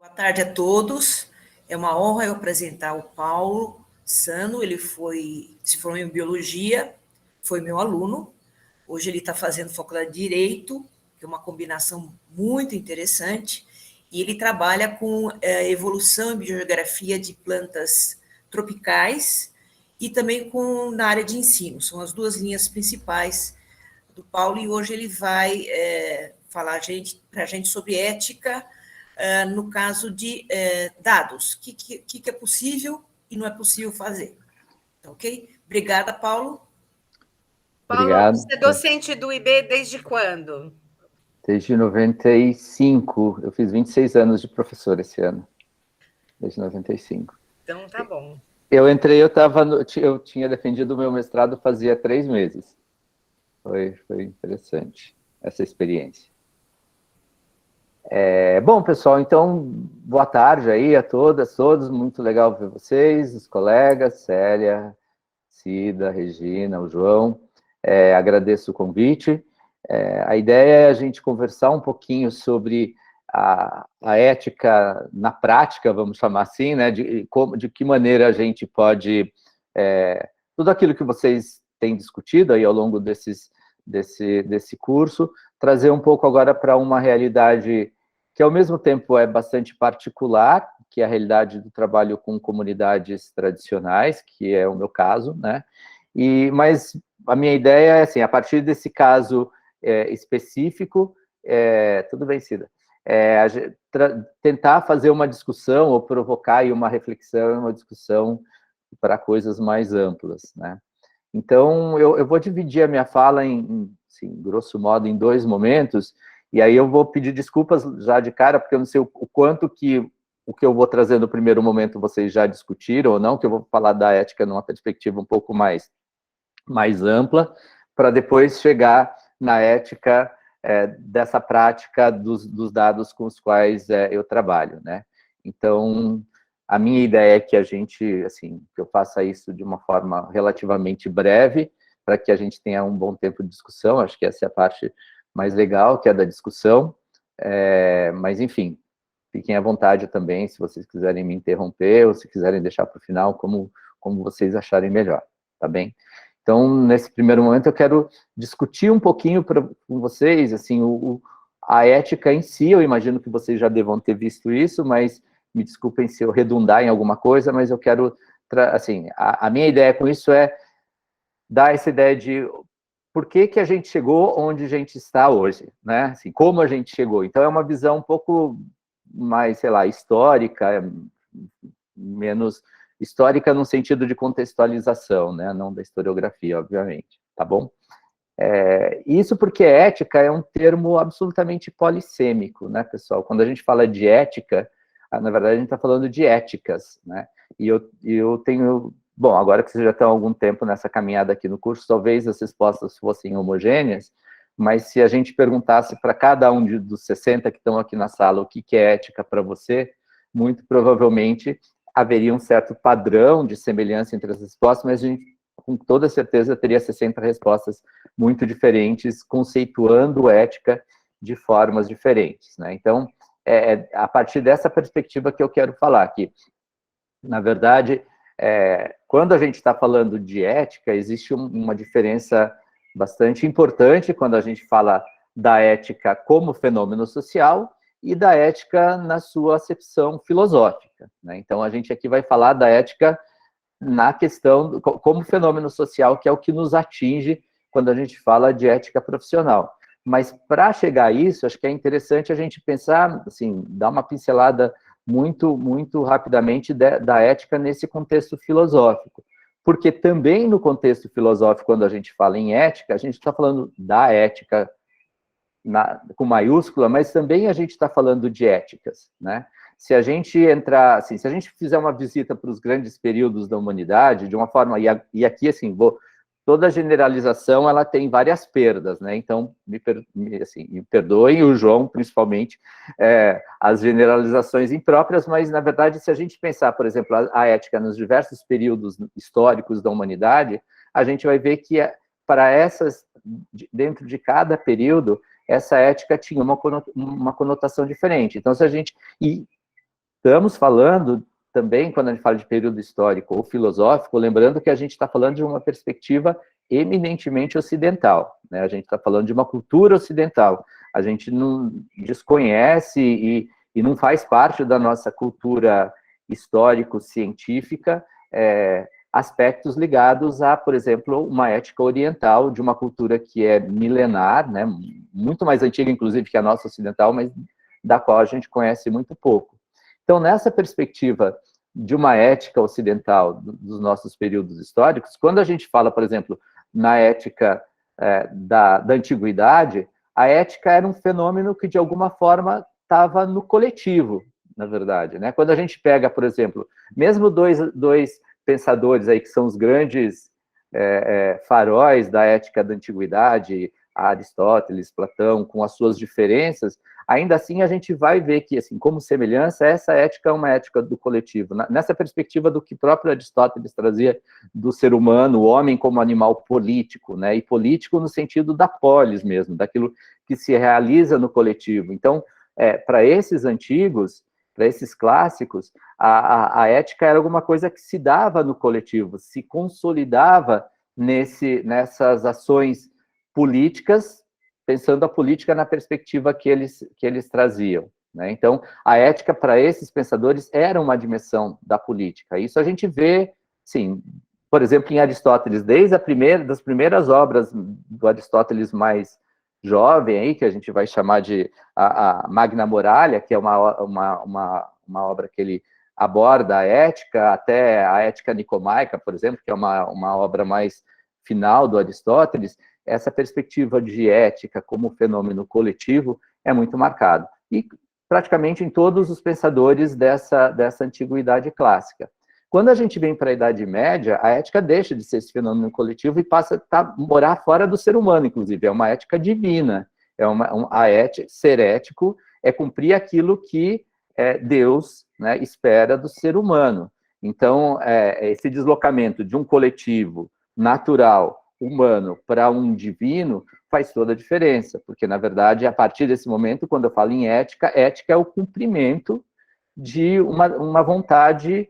Boa tarde a todos. É uma honra eu apresentar o Paulo Sano. Ele se formou em biologia, foi meu aluno. Hoje ele está fazendo faculdade de Direito, que é uma combinação muito interessante, e ele trabalha com evolução e biogeografia de plantas tropicais e também na área de ensino. São as duas linhas principais do Paulo, e hoje ele vai falar para a gente sobre ética no caso de dados, o que é possível e não é possível fazer. Tá, ok? Obrigada, Paulo. Paulo, Obrigado. você é docente do IB desde quando? Desde 95. Eu fiz 26 anos de professor esse ano. Desde 95. Então, tá bom. Eu entrei, eu tinha defendido o meu mestrado fazia 3 meses. Foi interessante essa experiência. Bom, pessoal, então, boa tarde aí a todas, todos. Muito legal ver vocês, os colegas, Célia, Cida, Regina, o João. Agradeço o convite. A ideia é a gente conversar um pouquinho sobre a ética na prática, vamos chamar assim, né? De que maneira a gente pode... tudo aquilo que vocês têm discutido aí ao longo desse curso, trazer um pouco agora para uma realidade que, ao mesmo tempo, é bastante particular, que é a realidade do trabalho com comunidades tradicionais, que é o meu caso, né? Mas a minha ideia é, assim, a partir desse caso específico, tudo bem, Cida, tentar fazer uma discussão ou provocar aí uma reflexão, uma discussão para coisas mais amplas, né? Então, eu vou dividir a minha fala assim, grosso modo, em 2 momentos, e aí eu vou pedir desculpas já de cara, porque eu não sei o quanto que o que eu vou trazer no primeiro momento vocês já discutiram ou não, que eu vou falar da ética numa perspectiva um pouco mais ampla, para depois chegar na ética dessa prática dos dados com os quais eu trabalho, né? Então, a minha ideia é que a gente, assim, que eu faça isso de uma forma relativamente breve, para que a gente tenha um bom tempo de discussão. Acho que essa é a parte mais legal, que é da discussão. Mas, enfim, fiquem à vontade também, se vocês quiserem me interromper, ou se quiserem deixar para o final, como vocês acharem melhor, tá bem? Então, nesse primeiro momento, eu quero discutir um pouquinho com vocês, assim, a ética em si. Eu imagino que vocês já devam ter visto isso, mas me desculpem se eu redundar em alguma coisa, mas eu quero, assim, a minha ideia com isso é dar essa ideia de por que a gente chegou onde a gente está hoje, né? Assim, como a gente chegou. Então, é uma visão um pouco mais, sei lá, histórica, menos histórica no sentido de contextualização, né? Não da historiografia, obviamente, tá bom? Isso porque ética é um termo absolutamente polissêmico, né, pessoal? Quando a gente fala de ética, na verdade a gente está falando de éticas, né? E eu tenho... Bom, agora que vocês já estão há algum tempo nessa caminhada aqui no curso, talvez as respostas fossem homogêneas, mas se a gente perguntasse para cada um dos 60 que estão aqui na sala o que é ética para você, muito provavelmente haveria um certo padrão de semelhança entre as respostas, mas a gente, com toda certeza, teria 60 respostas muito diferentes, conceituando ética de formas diferentes, né? Então, a partir dessa perspectiva que eu quero falar aqui. Na verdade, quando a gente está falando de ética, existe uma diferença bastante importante quando a gente fala da ética como fenômeno social e da ética na sua acepção filosófica, né? Então, a gente aqui vai falar da ética na questão como fenômeno social, que é o que nos atinge quando a gente fala de ética profissional. Mas, para chegar a isso, acho que é interessante a gente pensar, assim, dar uma pincelada muito rapidamente da ética nesse contexto filosófico. Porque também no contexto filosófico, quando a gente fala em ética, a gente está falando da ética com maiúscula, mas também a gente está falando de éticas, né? Se a gente entrar, assim, se a gente fizer uma visita para os grandes períodos da humanidade, de uma forma, e aqui, assim, toda generalização, ela tem várias perdas, né? Então, me perdoem, o João, principalmente, as generalizações impróprias, mas, na verdade, se a gente pensar, por exemplo, a ética nos diversos períodos históricos da humanidade, a gente vai ver que, dentro de cada período, essa ética tinha uma conotação diferente. Então, se a gente... estamos falando também, quando a gente fala de período histórico ou filosófico, lembrando que a gente está falando de uma perspectiva eminentemente ocidental, né? A gente está falando de uma cultura ocidental. A gente não desconhece e não faz parte da nossa cultura histórico-científica aspectos ligados a, por exemplo, uma ética oriental de uma cultura que é milenar, né? Muito mais antiga, inclusive, que a nossa ocidental, mas da qual a gente conhece muito pouco. Então, nessa perspectiva de uma ética ocidental dos nossos períodos históricos, quando a gente fala, por exemplo, na ética da antiguidade, a ética era um fenômeno que, de alguma forma, estava no coletivo, na verdade, né? Quando a gente pega, por exemplo, mesmo dois pensadores aí que são os grandes faróis da ética da antiguidade, Aristóteles, Platão, com as suas diferenças, ainda assim a gente vai ver que, assim, como semelhança, essa ética é uma ética do coletivo. Nessa perspectiva do que próprio Aristóteles trazia do ser humano, o homem como animal político, né? E político no sentido da polis mesmo, daquilo que se realiza no coletivo. Então, para esses antigos, para esses clássicos, a ética era alguma coisa que se dava no coletivo, se consolidava nessas ações políticas, pensando a política na perspectiva que eles traziam, né? Então, a ética para esses pensadores era uma dimensão da política. Isso a gente vê, sim, por exemplo, em Aristóteles, desde das primeiras obras do Aristóteles mais jovem, aí, que a gente vai chamar de a Magna Moralia, que é uma obra que ele aborda a ética, até a Ética Nicomaica, por exemplo, que é uma obra mais final do Aristóteles. Essa perspectiva de ética como fenômeno coletivo é muito marcado. E praticamente em todos os pensadores dessa antiguidade clássica. Quando a gente vem para a Idade Média, a ética deixa de ser esse fenômeno coletivo e passa a morar fora do ser humano, inclusive. É uma ética divina. Ser ético é cumprir aquilo que Deus, né, espera do ser humano. Então, esse deslocamento de um coletivo natural, humano, para um divino, faz toda a diferença, porque, na verdade, a partir desse momento, quando eu falo em ética, ética é o cumprimento de uma vontade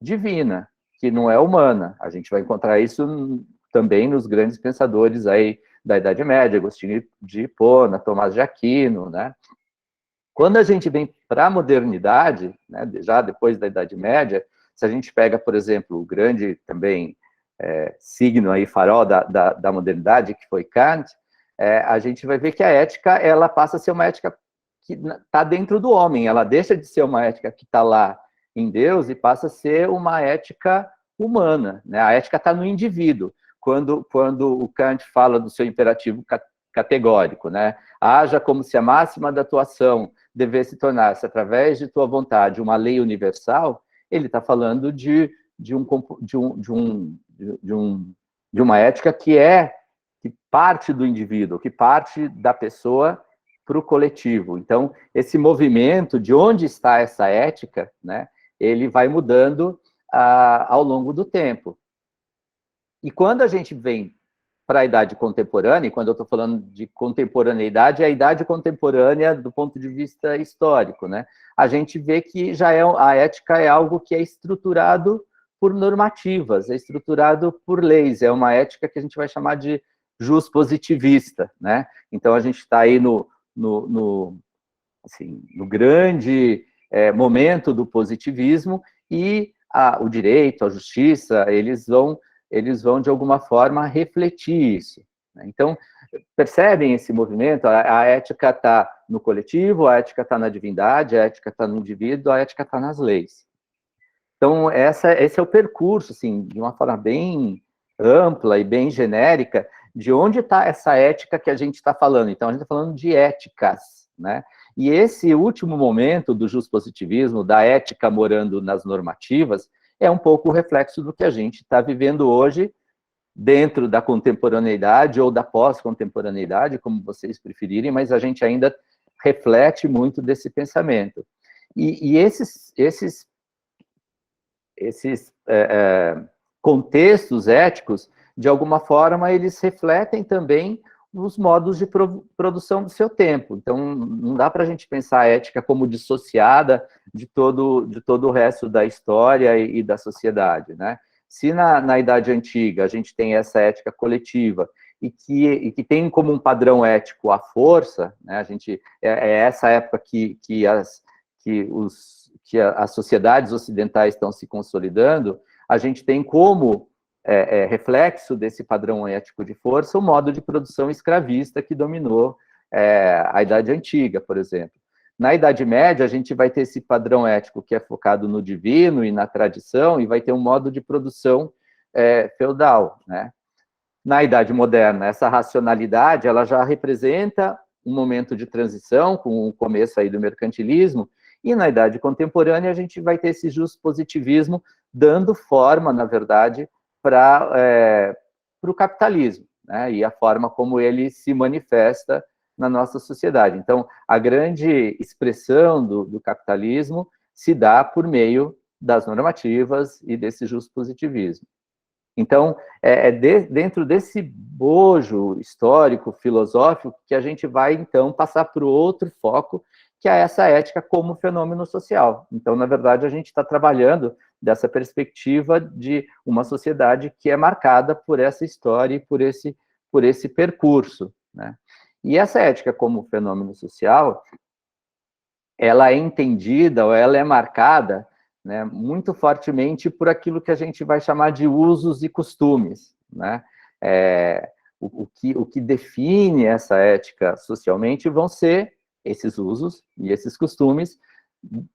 divina, que não é humana. A gente vai encontrar isso também nos grandes pensadores aí da Idade Média, Agostinho de Hipona, Tomás de Aquino, né? Quando a gente vem para a modernidade, né, já depois da Idade Média, se a gente pega, por exemplo, o grande também signo aí, farol da modernidade, que foi Kant, a gente vai ver que a ética, ela passa a ser uma ética que está dentro do homem, ela deixa de ser uma ética que está lá em Deus e passa a ser uma ética humana, né? A ética está no indivíduo. Quando o Kant fala do seu imperativo categórico, né? Haja como se a máxima da tua ação devesse tornar-se, através de tua vontade, uma lei universal, ele está falando de uma ética que parte do indivíduo, que parte da pessoa para o coletivo. Então, esse movimento de onde está essa ética, né, ele vai mudando ao longo do tempo. E quando a gente vem para a idade contemporânea, e quando eu estou falando de contemporaneidade, é a idade contemporânea do ponto de vista histórico, né? A gente vê que a ética é algo que é estruturado por normativas, é estruturado por leis, é uma ética que a gente vai chamar de juspositivista, né? Então, a gente está aí no grande momento do positivismo e o direito, a justiça, eles vão, de alguma forma, refletir isso, né? Então, percebem esse movimento? A ética está no coletivo, a ética está na divindade, a ética está no indivíduo, a ética está nas leis. Então, esse é o percurso, assim, de uma forma bem ampla e bem genérica, de onde está essa ética que a gente está falando. Então, a gente está falando de éticas, né? E esse último momento do juspositivismo, da ética morando nas normativas, é um pouco o reflexo do que a gente está vivendo hoje dentro da contemporaneidade ou da pós-contemporaneidade, como vocês preferirem, mas a gente ainda reflete muito desse pensamento. E esses contextos éticos, de alguma forma, eles refletem também os modos de produção do seu tempo. Então, não dá para a gente pensar a ética como dissociada de todo o resto da história e da sociedade, né? Se na Idade Antiga a gente tem essa ética coletiva e que tem como um padrão ético a força, né? É essa época que as sociedades ocidentais estão se consolidando, a gente tem como reflexo desse padrão ético de força o modo de produção escravista que dominou a Idade Antiga, por exemplo. Na Idade Média, a gente vai ter esse padrão ético que é focado no divino e na tradição, e vai ter um modo de produção feudal, né? Na Idade Moderna, essa racionalidade, ela já representa um momento de transição, com o começo aí do mercantilismo, e na Idade Contemporânea a gente vai ter esse justpositivismo dando forma, na verdade, para o capitalismo, né? E a forma como ele se manifesta na nossa sociedade. Então, a grande expressão do capitalismo se dá por meio das normativas e desse justpositivismo. Então, dentro desse bojo histórico, filosófico, que a gente vai, então, passar para o outro foco, que é essa ética como fenômeno social. Então, na verdade, a gente está trabalhando dessa perspectiva de uma sociedade que é marcada por essa história e por esse percurso, né? E essa ética como fenômeno social, ela é entendida, ou ela é marcada, né, muito fortemente por aquilo que a gente vai chamar de usos e costumes, né? O que define essa ética socialmente vão ser esses usos e esses costumes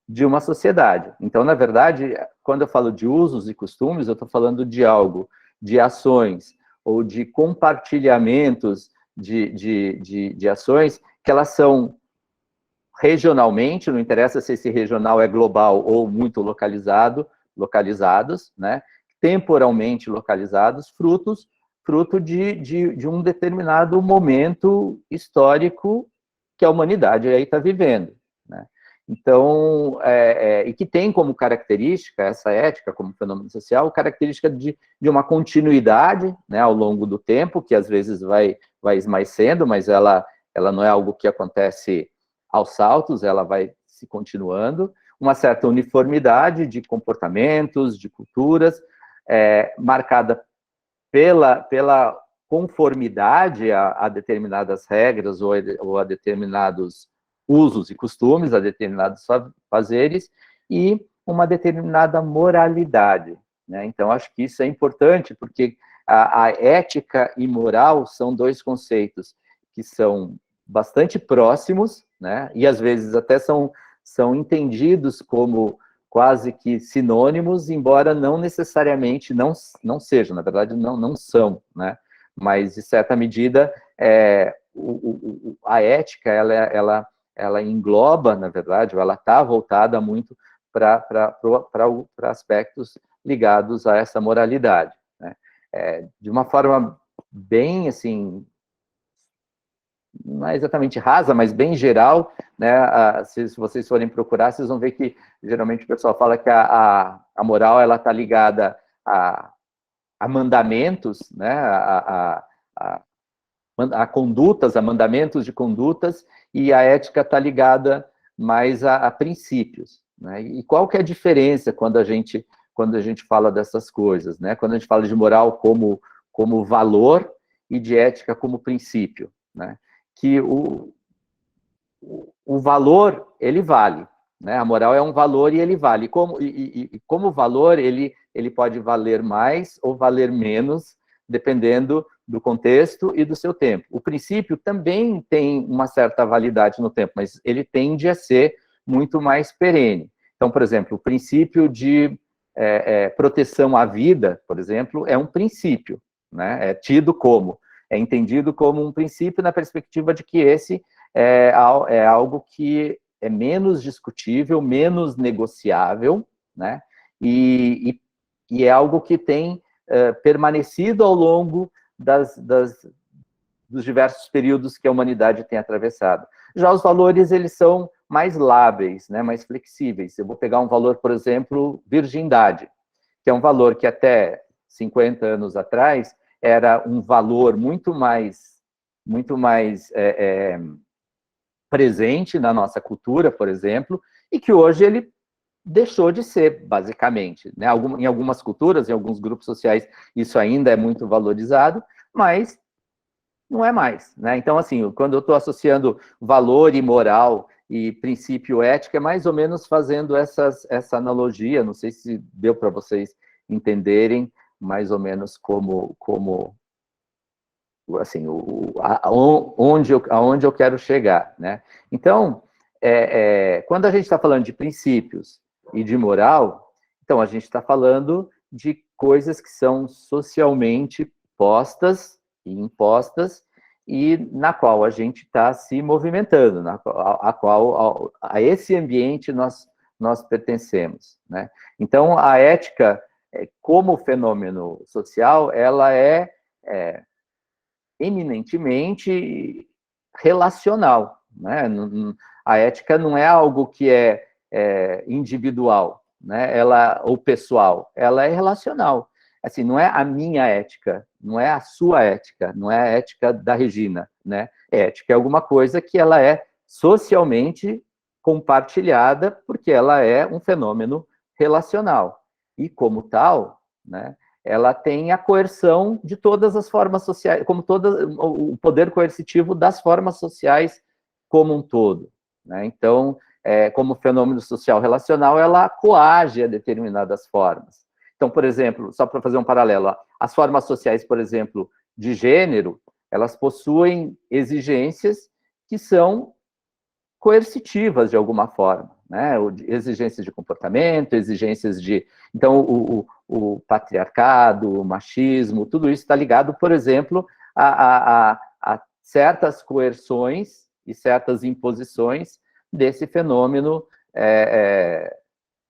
de uma sociedade. Então, na verdade, quando eu falo de usos e costumes, eu estou falando de algo, de ações ou de compartilhamentos de ações que elas são regionalmente, não interessa se esse regional é global ou muito localizados, né? Temporalmente localizados, fruto de um determinado momento histórico que a humanidade aí está vivendo, né? Então, e que tem como característica, essa ética como fenômeno social, característica de uma continuidade, né, ao longo do tempo, que às vezes vai esmaecendo, mas ela não é algo que acontece aos saltos, ela vai se continuando, uma certa uniformidade de comportamentos, de culturas, marcada pela conformidade a determinadas regras ou a determinados usos e costumes, a determinados fazeres, e uma determinada moralidade, né? Então, acho que isso é importante, porque a ética e moral são dois conceitos que são bastante próximos, né? E às vezes até são entendidos como quase que sinônimos, embora não necessariamente não sejam, na verdade não são, né? Mas, de certa medida, a ética, ela engloba, na verdade, ou ela está voltada muito para aspectos ligados a essa moralidade, né? De uma forma bem, assim, não é exatamente rasa, mas bem geral, né? Se vocês forem procurar, vocês vão ver que, geralmente, o pessoal fala que a moral ela está ligada a mandamentos, né? A condutas, a mandamentos de condutas, e a ética está ligada mais a princípios, né? E qual que é a diferença quando a gente fala dessas coisas, né? Quando a gente fala de moral como valor e de ética como princípio, né? Que o valor, ele vale, né? A moral é um valor e ele vale. Como valor, ele pode valer mais ou valer menos, dependendo do contexto e do seu tempo. O princípio também tem uma certa validade no tempo, mas ele tende a ser muito mais perene. Então, por exemplo, o princípio de proteção à vida, por exemplo, é um princípio, né? É entendido como um princípio na perspectiva de que esse é algo que é menos discutível, menos negociável, né? E é algo que tem permanecido ao longo dos diversos períodos que a humanidade tem atravessado. Já os valores, eles são mais lábeis, né, mais flexíveis. Eu vou pegar um valor, por exemplo, virgindade, que é um valor que até 50 anos atrás era um valor muito mais muito mais presente na nossa cultura, por exemplo, e que hoje ele deixou de ser, basicamente, né? Em algumas culturas, em alguns grupos sociais, isso ainda é muito valorizado, mas não é mais, né? Então, assim, quando eu estou associando valor e moral e princípio ético, é mais ou menos fazendo essa analogia, não sei se deu para vocês entenderem mais ou menos como assim, aonde eu quero chegar, né? Então, quando a gente está falando de princípios e de moral, então a gente está falando de coisas que são socialmente postas e impostas e na qual a gente está se movimentando, a esse ambiente nós pertencemos, né? Então, a ética, como fenômeno social, ela é eminentemente relacional, né? A ética não é algo que é individual, né? Ou pessoal, ela é relacional. Assim, não é a minha ética, não é a sua ética, não é a ética da Regina, né? Ética é alguma coisa que ela é socialmente compartilhada, porque ela é um fenômeno relacional. E como tal, né, ela tem a coerção de todas as formas sociais, como o poder coercitivo das formas sociais como um todo, né? Então, como fenômeno social relacional, ela coage a determinadas formas. Então, por exemplo, só para fazer um paralelo, as formas sociais, por exemplo, de gênero, elas possuem exigências que são coercitivas de alguma forma, né? Exigências de comportamento, exigências de... Então, o patriarcado, o machismo, tudo isso está ligado, por exemplo, a certas coerções e certas imposições desse fenômeno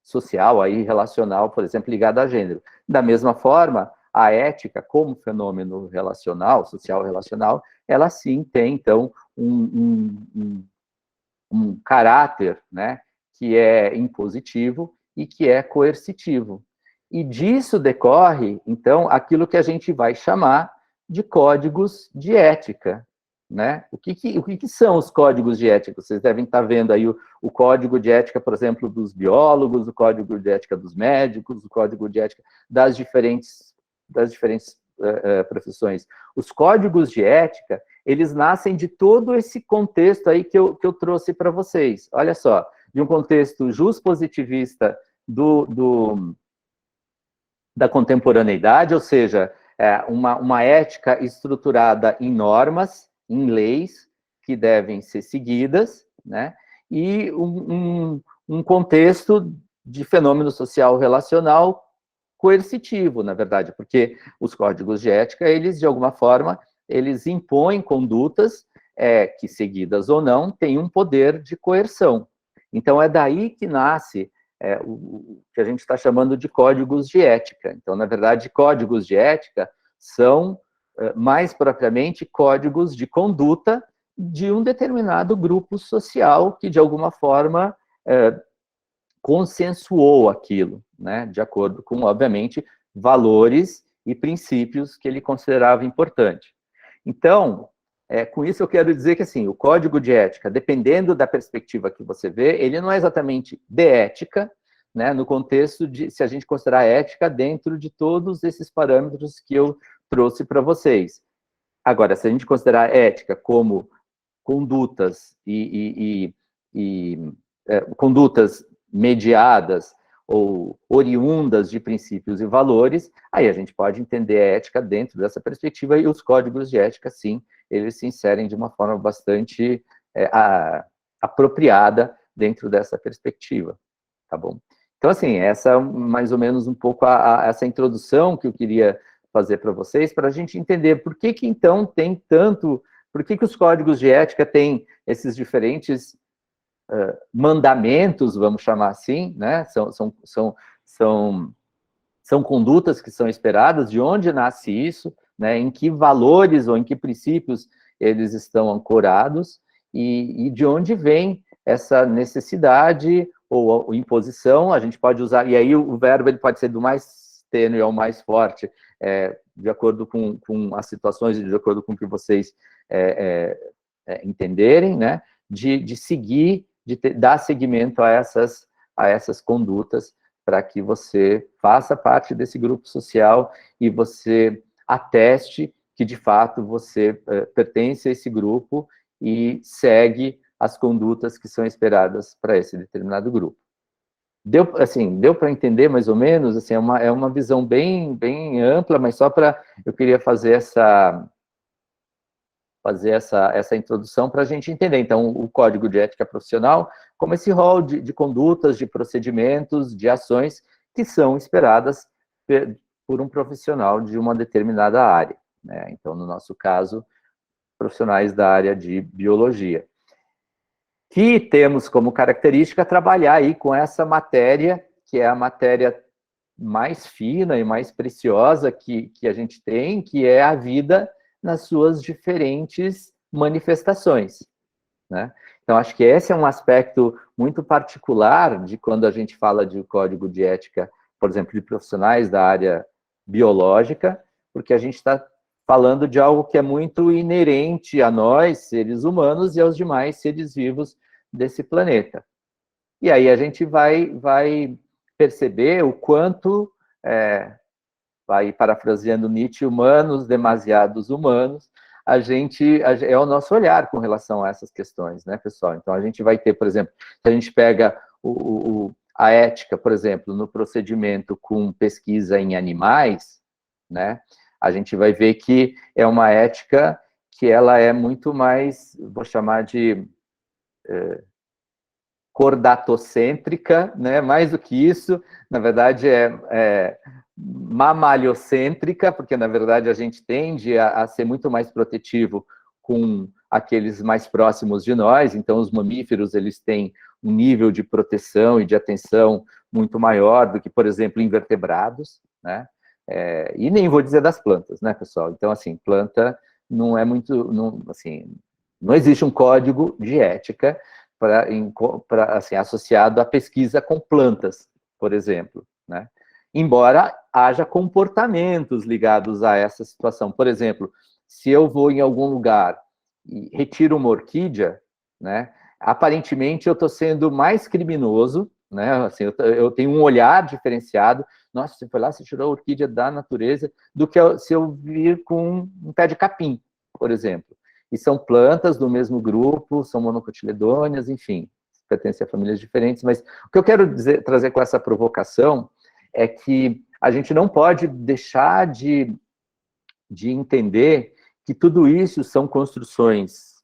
social, aí, relacional, por exemplo, ligado a gênero. Da mesma forma, a ética, como fenômeno relacional, social relacional, ela sim tem, então, um caráter, né, que é impositivo e que é coercitivo. E disso decorre, então, aquilo que a gente vai chamar de códigos de ética, né? O que são os códigos de ética? Vocês devem estar vendo aí o código de ética, por exemplo, dos biólogos, o código de ética dos médicos, o código de ética das diferentes profissões. Os códigos de ética, eles nascem de todo esse contexto aí que eu trouxe para vocês. Olha só, de um contexto justpositivista da contemporaneidade, ou seja, uma ética estruturada em normas, em leis que devem ser seguidas, né? E um contexto de fenômeno social relacional coercitivo, na verdade, porque os códigos de ética, eles, de alguma forma, eles impõem condutas que, seguidas ou não, têm um poder de coerção. Então, é daí que nasce o que a gente está chamando de códigos de ética. Então, na verdade, códigos de ética são, mais propriamente, códigos de conduta de um determinado grupo social que, de alguma forma, consensuou aquilo, né, de acordo com, obviamente, valores e princípios que ele considerava importante. Então, com isso eu quero dizer que, assim, o código de ética, dependendo da perspectiva que você vê, ele não é exatamente de ética, né, no contexto de, se a gente considerar ética dentro de todos esses parâmetros que eu trouxe para vocês. Agora, se a gente considerar ética como condutas condutas mediadas ou oriundas de princípios e valores, aí a gente pode entender a ética dentro dessa perspectiva, e os códigos de ética, sim, eles se inserem de uma forma bastante apropriada dentro dessa perspectiva, tá bom? Então, assim, essa mais ou menos um pouco essa introdução que eu queria fazer para vocês, para a gente entender por que então tem tanto, por que os códigos de ética têm esses diferentes mandamentos, vamos chamar assim, né? São condutas que são esperadas, de onde nasce isso, né? Em que valores ou em que princípios eles estão ancorados, e de onde vem essa necessidade ou imposição. A gente pode usar, e aí o verbo ele pode ser do mais tênue ao mais forte, de acordo com as situações e de acordo com o que vocês entenderem, né, de seguir, dar seguimento a essas condutas, para que você faça parte desse grupo social e você ateste que, de fato, você pertence a esse grupo e segue as condutas que são esperadas para esse determinado grupo. Deu para entender mais ou menos? Assim, é uma visão bem ampla, mas só eu queria fazer essa introdução para a gente entender. Então, o Código de Ética Profissional como esse rol de condutas, de procedimentos, de ações que são esperadas por um profissional de uma determinada área, né? Então, no nosso caso, profissionais da área de biologia, que temos como característica trabalhar aí com essa matéria, que é a matéria mais fina e mais preciosa que a gente tem, que é a vida nas suas diferentes manifestações, né? Então, acho que esse é um aspecto muito particular de quando a gente fala de código de ética, por exemplo, de profissionais da área biológica, porque a gente está falando de algo que é muito inerente a nós, seres humanos, e aos demais seres vivos desse planeta. E aí a gente vai perceber o quanto, vai parafraseando Nietzsche, humanos, demasiados humanos, é o nosso olhar com relação a essas questões, né, pessoal? Então, a gente vai ter, por exemplo, se a gente pega a ética, por exemplo, no procedimento com pesquisa em animais, né, a gente vai ver que é uma ética que ela é muito mais, vou chamar de cordatocêntrica, né? Mais do que isso, na verdade é mamaliocêntrica, porque na verdade a gente tende a ser muito mais protetivo com aqueles mais próximos de nós. Então os mamíferos, eles têm um nível de proteção e de atenção muito maior do que, por exemplo, invertebrados, né? E nem vou dizer das plantas, né, pessoal? Então, assim, planta não é muito, não existe um código de ética assim, associado à pesquisa com plantas, por exemplo, né? Embora haja comportamentos ligados a essa situação. Por exemplo, se eu vou em algum lugar e retiro uma orquídea, né, aparentemente eu estou sendo mais criminoso, né? Assim, eu tenho um olhar diferenciado. Nossa, você foi lá, você tirou a orquídea da natureza, do que se eu vir com um pé de capim, por exemplo. E são plantas do mesmo grupo, são monocotiledôneas, enfim, pertencem a famílias diferentes, mas o que eu quero trazer com essa provocação é que a gente não pode deixar de entender que tudo isso são construções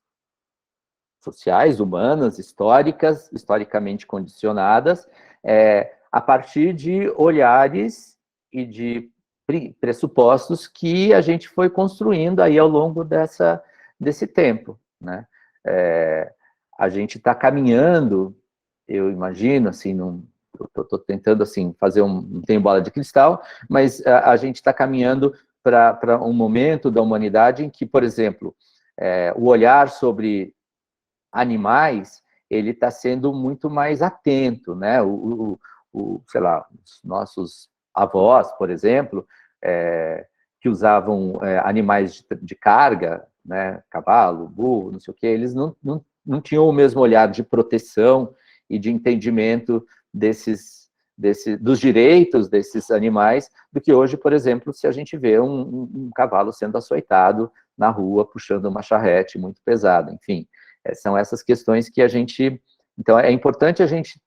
sociais, humanas, históricas, historicamente condicionadas, a partir de olhares e de pressupostos que a gente foi construindo aí ao longo desse tempo, né? A gente está caminhando, eu imagino, assim, estou tentando, assim, fazer não tenho bola de cristal, mas a gente está caminhando para um momento da humanidade em que, por exemplo, o olhar sobre animais, ele está sendo muito mais atento, né? Sei lá, os nossos avós, por exemplo, que usavam animais de carga, né? Cavalo, burro, não sei o quê, eles não tinham o mesmo olhar de proteção e de entendimento dos direitos desses animais do que hoje, por exemplo, se a gente vê um cavalo sendo açoitado na rua, puxando uma charrete muito pesada, enfim. São essas questões que a gente... Então, é importante a gente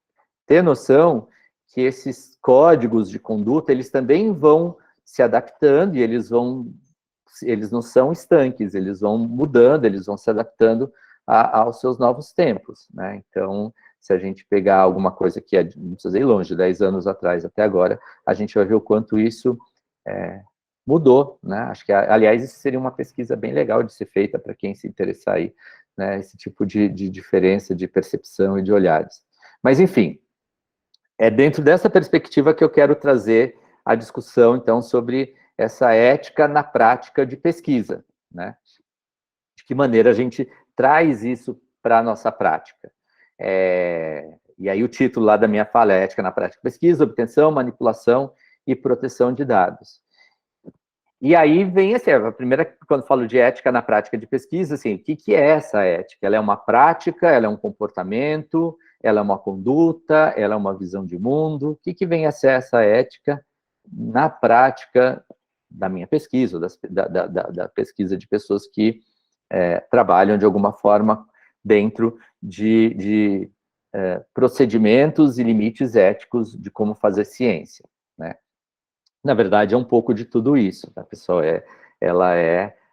ter noção que esses códigos de conduta, eles também vão se adaptando e eles não são estanques, eles vão mudando, eles vão se adaptando aos seus novos tempos, né? Então, se a gente pegar alguma coisa que não precisa ir longe, 10 anos atrás até agora, a gente vai ver o quanto isso mudou, né? Acho que, aliás, isso seria uma pesquisa bem legal de ser feita para quem se interessar aí, né? Esse tipo de diferença de percepção e de olhares. Mas, enfim, é dentro dessa perspectiva que eu quero trazer a discussão, então, sobre essa ética na prática de pesquisa, né? De que maneira a gente traz isso para a nossa prática. E aí o título lá da minha fala é Ética na Prática de Pesquisa, Obtenção, Manipulação e Proteção de Dados. E aí vem assim, a primeira, quando falo de ética na prática de pesquisa, assim, o que é essa ética? Ela é uma prática, ela é um comportamento, ela é uma conduta, ela é uma visão de mundo? O que vem a ser essa ética na prática da minha pesquisa, ou da pesquisa de pessoas que trabalham de alguma forma dentro de procedimentos e limites éticos de como fazer ciência, né? Na verdade, é um pouco de tudo isso, tá, pessoal?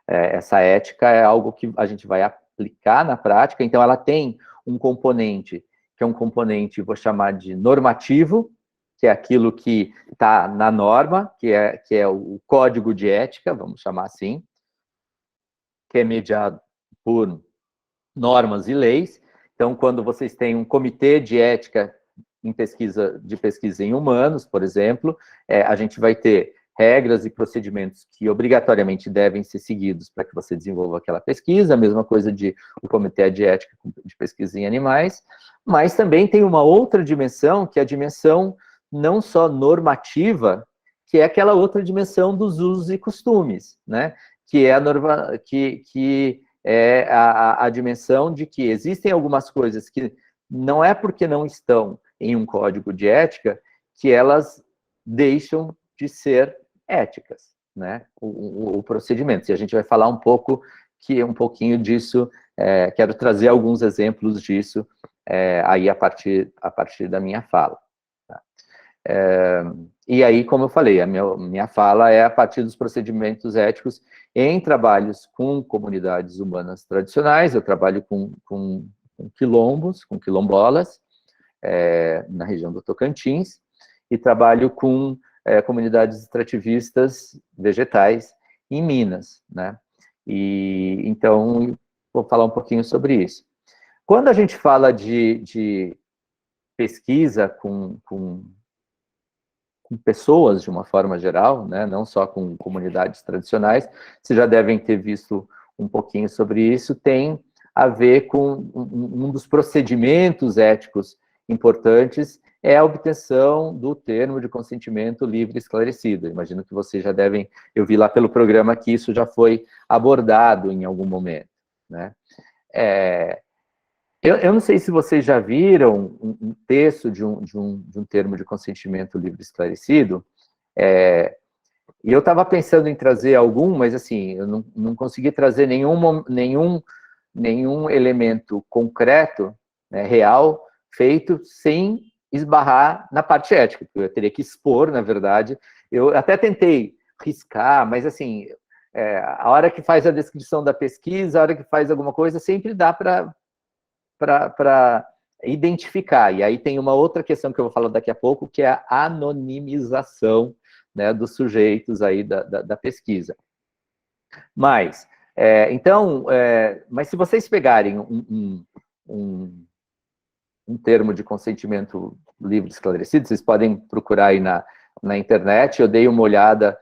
Essa ética é algo que a gente vai aplicar na prática, então ela tem um componente, que é um componente, vou chamar de normativo, que é aquilo que está na norma, que é o código de ética, vamos chamar assim, que é mediado por normas e leis. Então, quando vocês têm um comitê de ética de pesquisa em humanos, por exemplo, a gente vai ter regras e procedimentos que obrigatoriamente devem ser seguidos para que você desenvolva aquela pesquisa, a mesma coisa o comitê de ética de pesquisa em animais, mas também tem uma outra dimensão, que é a dimensão não só normativa, que é aquela outra dimensão dos usos e costumes, né? Que é a dimensão de que existem algumas coisas que não é porque não estão em um código de ética que elas deixam de ser éticas, né? O procedimento. E a gente vai falar um pouquinho disso, quero trazer alguns exemplos disso aí a partir da minha fala. Tá? E aí, como eu falei, a minha fala é a partir dos procedimentos éticos em trabalhos com comunidades humanas tradicionais. Eu trabalho com quilombos, com quilombolas, na região do Tocantins, e trabalho com comunidades extrativistas vegetais em Minas, né? E então, vou falar um pouquinho sobre isso. Quando a gente fala de pesquisa com pessoas, de uma forma geral, né, não só com comunidades tradicionais, vocês já devem ter visto um pouquinho sobre isso, tem a ver com um dos procedimentos éticos importantes, é a obtenção do termo de consentimento livre e esclarecido. Imagino que vocês já devem, eu vi lá pelo programa que isso já foi abordado em algum momento, né? Eu não sei se vocês já viram um texto de um termo de consentimento livre e esclarecido, e eu estava pensando em trazer algum, mas assim, eu não consegui trazer nenhum elemento concreto, né, real, feito sem esbarrar na parte ética, porque eu teria que expor, na verdade. Eu até tentei riscar, mas assim, a hora que faz a descrição da pesquisa, a hora que faz alguma coisa, sempre dá para identificar. E aí tem uma outra questão que eu vou falar daqui a pouco, que é a anonimização, né, dos sujeitos aí da pesquisa. Mas, mas se vocês pegarem um termo de consentimento livre e esclarecido, vocês podem procurar aí na internet, eu dei uma olhada,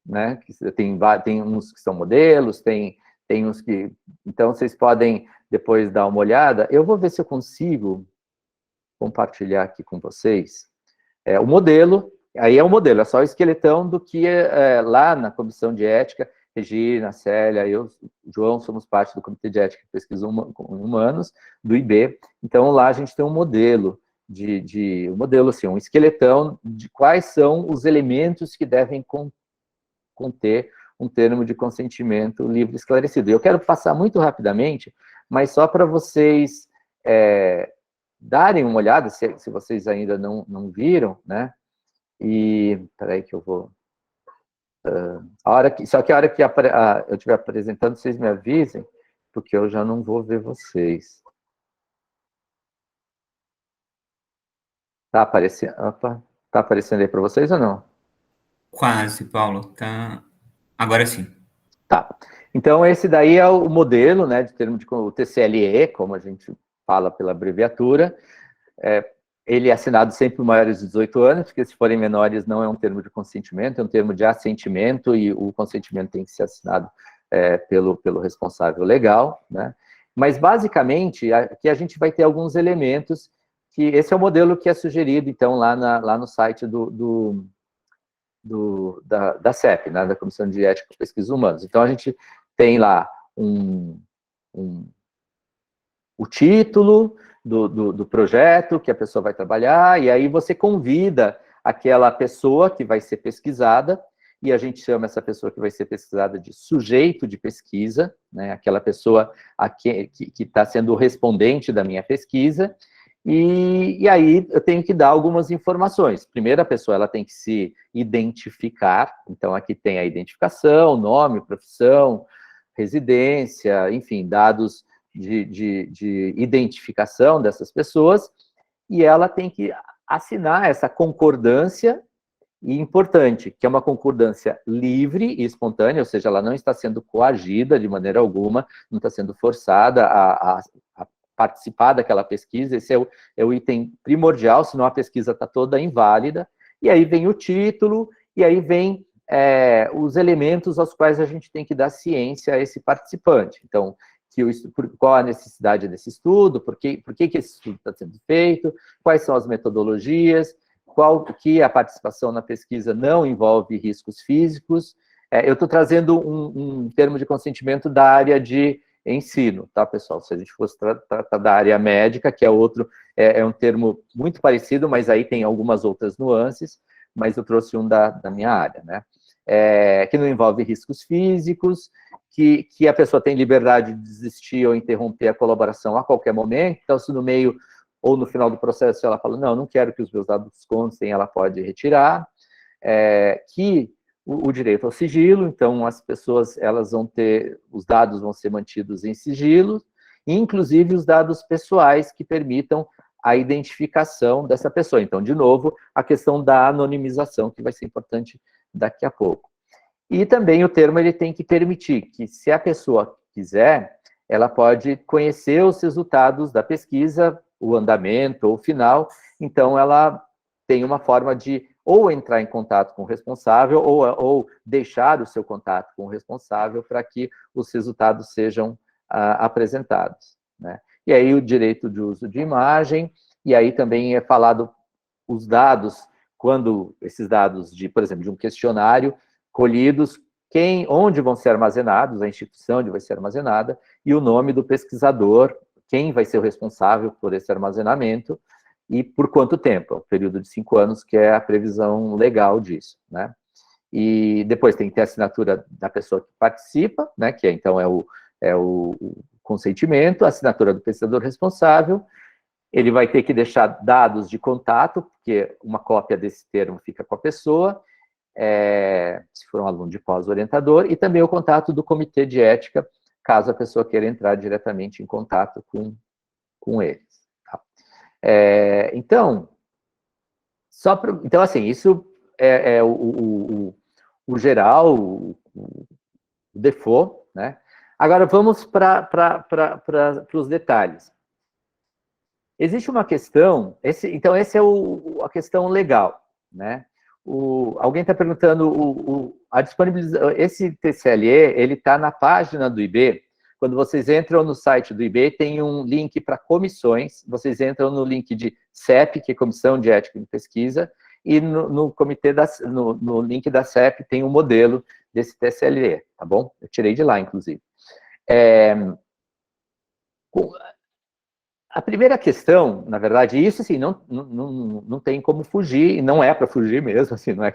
né, tem uns que são modelos, tem uns que... Então, vocês podem depois dar uma olhada. Eu vou ver se eu consigo compartilhar aqui com vocês o modelo. Aí é um modelo, é só o esqueletão do que lá na Comissão de Ética, Regina, Célia, eu, João, somos parte do Comitê de Ética e Pesquisa Humanos, do IB. Então, lá a gente tem um modelo, assim, um esqueletão de quais são os elementos que devem conter um termo de consentimento livre e esclarecido. Eu quero passar muito rapidamente, mas só para vocês darem uma olhada, se vocês ainda não viram, né? E, peraí que eu vou... só que a hora que eu estiver apresentando, vocês me avisem, porque eu já não vou ver vocês. Tá aparecendo? Opa, tá aparecendo aí para vocês ou não? Quase, Paulo. Tá. Agora sim. Tá. Então, esse daí é o modelo, né, de termo de o TCLE, como a gente fala pela abreviatura. Ele é assinado sempre por maiores de 18 anos, porque se forem menores não é um termo de consentimento, é um termo de assentimento, e o consentimento tem que ser assinado pelo responsável legal, né? Mas, basicamente, aqui a gente vai ter alguns elementos, que esse é o modelo que é sugerido, então, lá no site da CEP, né, da Comissão de Ética e Pesquisas Humanas. Então, a gente tem lá o título do projeto que a pessoa vai trabalhar, e aí você convida aquela pessoa que vai ser pesquisada, e a gente chama essa pessoa que vai ser pesquisada de sujeito de pesquisa, né, aquela pessoa que está sendo o respondente da minha pesquisa, e aí eu tenho que dar algumas informações. Primeiro, a pessoa ela tem que se identificar, então aqui tem a identificação, nome, profissão, residência, enfim, dados de identificação dessas pessoas, e ela tem que assinar essa concordância, e importante, que é uma concordância livre e espontânea, ou seja, ela não está sendo coagida de maneira alguma, não está sendo forçada a participar daquela pesquisa. Esse é o item primordial, senão a pesquisa está toda inválida. E aí vem o título, e aí vem os elementos aos quais a gente tem que dar ciência a esse participante. Então, qual a necessidade desse estudo, por que esse estudo está sendo feito, quais são as metodologias, que a participação na pesquisa não envolve riscos físicos. Eu estou trazendo um termo de consentimento da área de ensino, tá, pessoal? Se a gente fosse tratar da área médica, que é outro, é um termo muito parecido, mas aí tem algumas outras nuances, mas eu trouxe um da minha área, né? Que não envolve riscos físicos, que a pessoa tem liberdade de desistir ou interromper a colaboração a qualquer momento. Então, se no meio ou no final do processo ela fala, não quero que os meus dados constem, ela pode retirar. Que o direito ao sigilo, então as pessoas, elas vão ter, os dados vão ser mantidos em sigilo, inclusive os dados pessoais que permitam a identificação dessa pessoa. Então, de novo, a questão da anonimização, que vai ser importante daqui a pouco. E também o termo, ele tem que permitir que, se a pessoa quiser, ela pode conhecer os resultados da pesquisa, o andamento ou o final, então ela tem uma forma de ou entrar em contato com o responsável ou deixar o seu contato com o responsável para que os resultados sejam apresentados, né? E aí o direito de uso de imagem, e aí também é falado os dados, quando esses dados por exemplo, de um questionário colhidos, onde vão ser armazenados, a instituição onde vai ser armazenada, e o nome do pesquisador, quem vai ser o responsável por esse armazenamento, e por quanto tempo, o período de 5 anos, que é a previsão legal disso, né? E depois tem que ter a assinatura da pessoa que participa, né, que então é o consentimento, a assinatura do pesquisador responsável. Ele vai ter que deixar dados de contato, porque uma cópia desse termo fica com a pessoa, se for um aluno de pós-orientador, e também o contato do comitê de ética, caso a pessoa queira entrar diretamente em contato com eles. Tá? Então, então, assim, isso é o geral, o default, né? Agora, vamos para os detalhes. Existe uma questão, então, essa é a questão legal, né? Alguém está perguntando, a disponibilização, esse TCLE, ele está na página do IB. Quando vocês entram no site do IB, tem um link para comissões, vocês entram no link de CEP, que é Comissão de Ética em Pesquisa, e no link da CEP tem um modelo desse TCLE, tá bom? Eu tirei de lá, inclusive. A primeira questão, na verdade, isso assim, não tem como fugir, e não é para fugir mesmo, assim, não é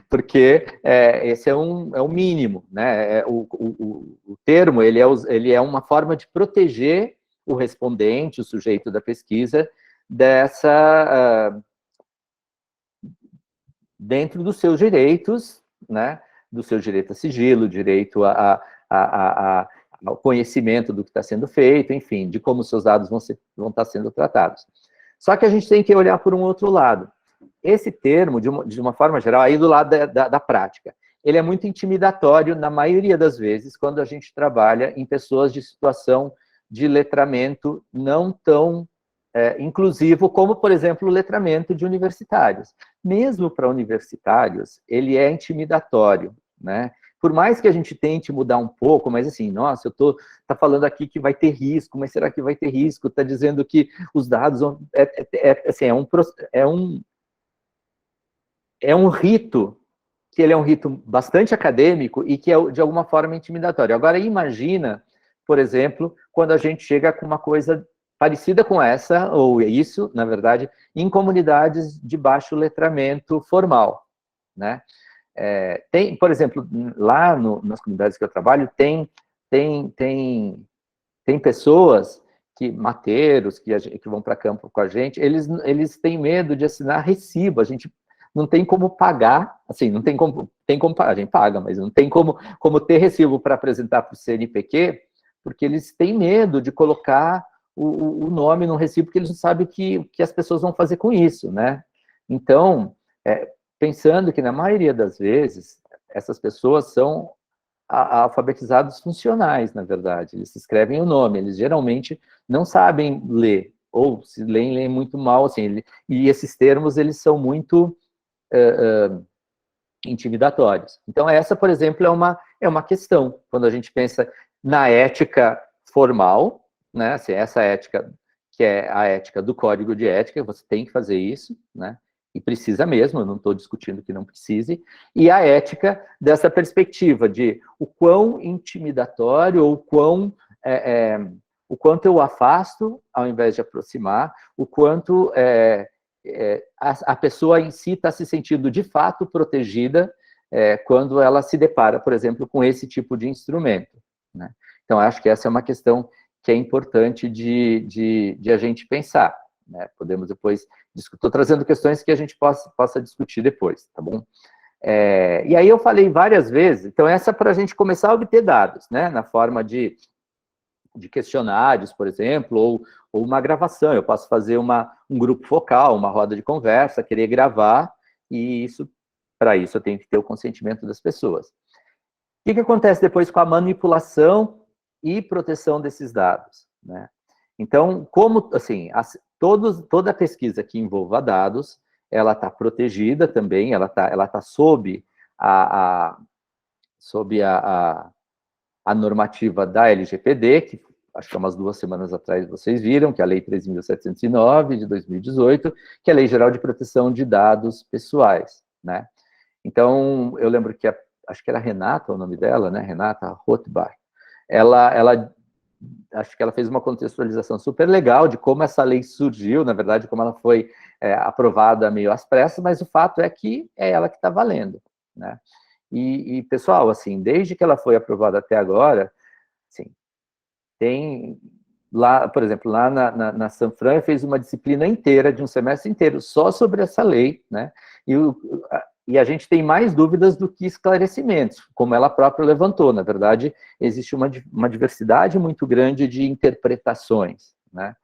porque esse é um mínimo, né? O termo, ele é uma forma de proteger o respondente, o sujeito da pesquisa, dentro dos seus direitos, né? Do seu direito a sigilo, direito ao conhecimento do que está sendo feito, enfim, de como os seus dados vão estar sendo tratados. Só que a gente tem que olhar por um outro lado. Esse termo, de uma forma geral, aí do lado da prática, ele é muito intimidatório, na maioria das vezes, quando a gente trabalha em pessoas de situação de letramento não tão inclusivo, como, por exemplo, o letramento de universitários. Mesmo para universitários, ele é intimidatório, né? Por mais que a gente tente mudar um pouco, mas assim, nossa, tá falando aqui que vai ter risco, mas será que vai ter risco? Tá dizendo que os dados vão... assim, é um rito que ele é um rito bastante acadêmico e que é, de alguma forma, intimidatório. Agora, imagina, por exemplo, quando a gente chega com uma coisa parecida com essa, ou isso, na verdade, em comunidades de baixo letramento formal, né? Tem, por exemplo, lá nas comunidades que eu trabalho, tem pessoas mateiros, que vão para campo com a gente, eles têm medo de assinar recibo, a gente não tem como pagar, assim, não tem como pagar, a gente paga, mas não tem como ter recibo para apresentar para o CNPq, porque eles têm medo de colocar o nome no recibo, porque eles não sabem o que as pessoas vão fazer com isso, né? Então, pensando que na maioria das vezes, essas pessoas são alfabetizados funcionais, na verdade, eles escrevem o nome, eles geralmente não sabem ler, ou se leem muito mal, assim, e esses termos, eles são muito intimidatórios. Então, essa, por exemplo, é uma questão, quando a gente pensa na ética formal, né, assim, essa ética, que é a ética do código de ética, você tem que fazer isso, né, e precisa mesmo, eu não estou discutindo que não precise, e a ética dessa perspectiva de o quão intimidatório, ou o quanto eu afasto, ao invés de aproximar, o quanto a pessoa em si está se sentindo, de fato, protegida quando ela se depara, por exemplo, com esse tipo de instrumento, né? Então, acho que essa é uma questão que é importante de a gente pensar, né? Podemos depois... Estou trazendo questões que a gente possa discutir depois, tá bom? E aí eu falei várias vezes, então essa é para a gente começar a obter dados, né? Na forma de questionários, por exemplo, ou uma gravação. Eu posso fazer um grupo focal, uma roda de conversa, querer gravar, e para isso eu tenho que ter o consentimento das pessoas. O que acontece depois com a manipulação e proteção desses dados, né? Então, como, assim, toda pesquisa que envolva dados, ela está protegida também, ela tá sob a normativa da LGPD, que acho que há umas 2 semanas atrás vocês viram, que é a Lei 3.709, de 2018, que é a Lei Geral de Proteção de Dados Pessoais, né? Então, eu lembro que, acho que era Renata o nome dela, né? Renata Rothbard. Acho que ela fez uma contextualização super legal de como essa lei surgiu, na verdade, como ela foi aprovada meio às pressas, mas o fato é que é ela que está valendo, né? E, pessoal, assim, desde que ela foi aprovada até agora, assim, tem lá, por exemplo, lá na Sanfran, fez uma disciplina inteira, de um semestre inteiro, só sobre essa lei, né? E a gente tem mais dúvidas do que esclarecimentos, como ela própria levantou. Na verdade, existe uma diversidade muito grande de interpretações, né?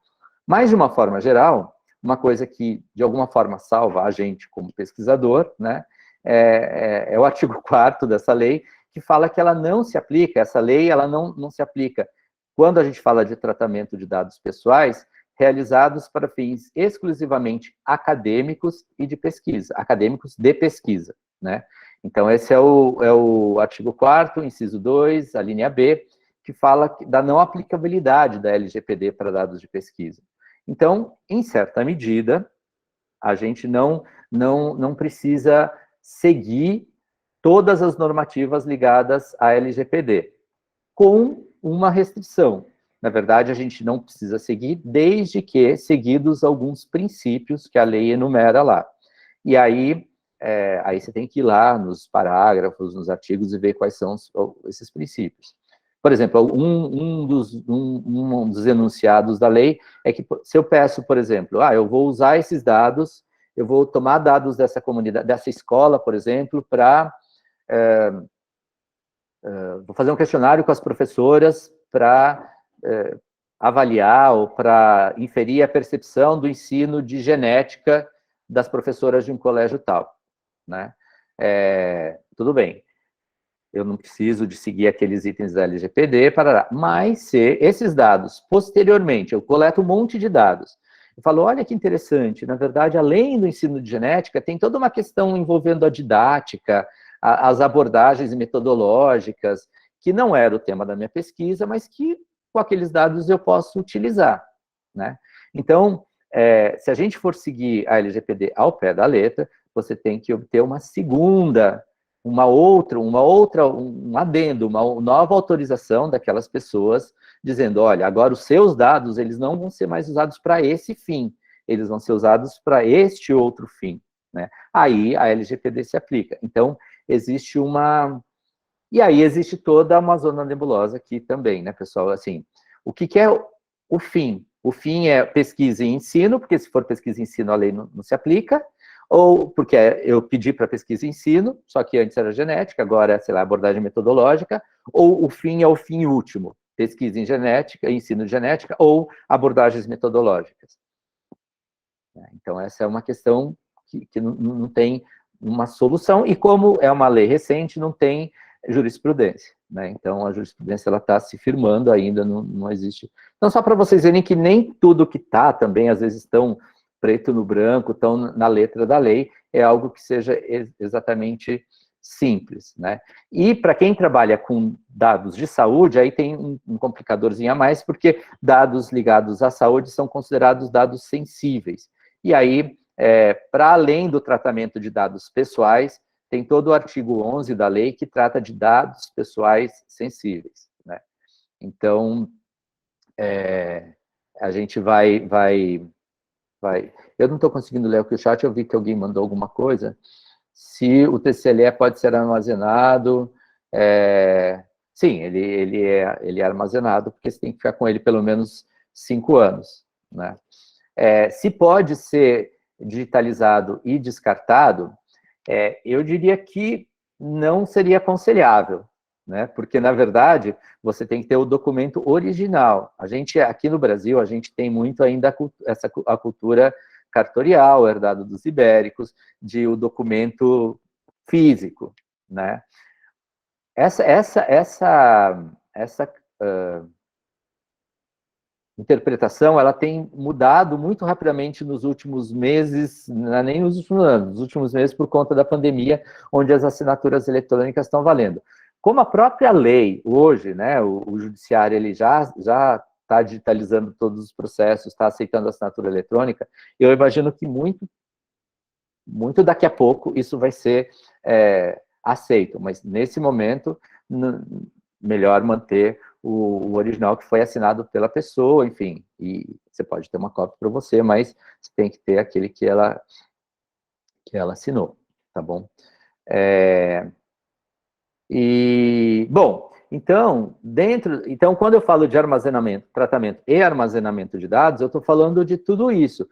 Mas, de uma forma geral, uma coisa que, de alguma forma, salva a gente como pesquisador, né, é o artigo 4º dessa lei, que fala que ela não se aplica, essa lei ela não se aplica quando a gente fala de tratamento de dados pessoais realizados para fins exclusivamente acadêmicos e de pesquisa, acadêmicos de pesquisa, né? Então, esse é o artigo 4º, inciso 2, a linha B, que fala da não aplicabilidade da LGPD para dados de pesquisa. Então, em certa medida, a gente não precisa seguir todas as normativas ligadas à LGPD, com uma restrição. Na verdade, a gente não precisa seguir, desde que seguidos alguns princípios que a lei enumera lá. E aí você tem que ir lá nos parágrafos, nos artigos, e ver quais são esses princípios. Por exemplo, um dos enunciados da lei é que, se eu peço, por exemplo, eu vou usar esses dados, eu vou tomar dados dessa comunidade, dessa escola, por exemplo, para... vou fazer um questionário com as professoras para avaliar ou para inferir a percepção do ensino de genética das professoras de um colégio tal, né? Tudo bem, eu não preciso de seguir aqueles itens da LGPD, mas se esses dados, posteriormente, eu coleto um monte de dados, eu falo, olha que interessante, na verdade, além do ensino de genética, tem toda uma questão envolvendo a didática, as abordagens metodológicas, que não era o tema da minha pesquisa, mas que, com aqueles dados, eu posso utilizar, né? Então, se a gente for seguir a LGPD ao pé da letra, você tem que obter uma segunda um adendo, uma nova autorização daquelas pessoas, dizendo, olha, agora os seus dados, eles não vão ser mais usados para esse fim, eles vão ser usados para este outro fim, né? Aí a LGPD se aplica. Então, existe uma... E aí existe toda uma zona nebulosa aqui também, né, pessoal? Assim, o que é o fim? O fim é pesquisa e ensino, porque se for pesquisa e ensino, a lei não se aplica, ou porque eu pedi para pesquisa e ensino, só que antes era genética, agora é, sei lá, abordagem metodológica, ou o fim é o fim último, pesquisa em genética, ensino de genética, ou abordagens metodológicas. Então, essa é uma questão que não tem uma solução, e como é uma lei recente, não tem jurisprudência, né? Então, a jurisprudência está se firmando ainda, não existe. Então, só para vocês verem que nem tudo que está também, às vezes, estão preto no branco, estão na letra da lei, é algo que seja exatamente simples, né? E para quem trabalha com dados de saúde, aí tem um complicadorzinho a mais, porque dados ligados à saúde são considerados dados sensíveis. E aí, para além do tratamento de dados pessoais, tem todo o artigo 11 da lei que trata de dados pessoais sensíveis, né? Então, a gente vai... Eu não estou conseguindo ler aqui o chat, eu vi que alguém mandou alguma coisa. Se o TCLE pode ser armazenado... sim, ele é armazenado, porque você tem que ficar com ele pelo menos 5 anos, né? Se pode ser digitalizado e descartado, eu diria que não seria aconselhável, né? Porque, na verdade, você tem que ter o documento original. A gente, aqui no Brasil, a gente tem muito ainda a cultura cartorial, herdado dos ibéricos, de o documento físico, né? Essa interpretação, ela tem mudado muito rapidamente nos últimos meses, não é nem nos últimos anos, nos últimos meses por conta da pandemia, onde as assinaturas eletrônicas estão valendo. Como a própria lei, hoje, né, o judiciário, ele já está digitalizando todos os processos, está aceitando a assinatura eletrônica, eu imagino que muito daqui a pouco isso vai ser aceito, mas nesse momento, melhor manter o original que foi assinado pela pessoa, enfim, e você pode ter uma cópia para você, mas você tem que ter aquele que ela assinou, tá bom? Bom, então, quando eu falo de armazenamento, tratamento e armazenamento de dados, eu estou falando de tudo isso.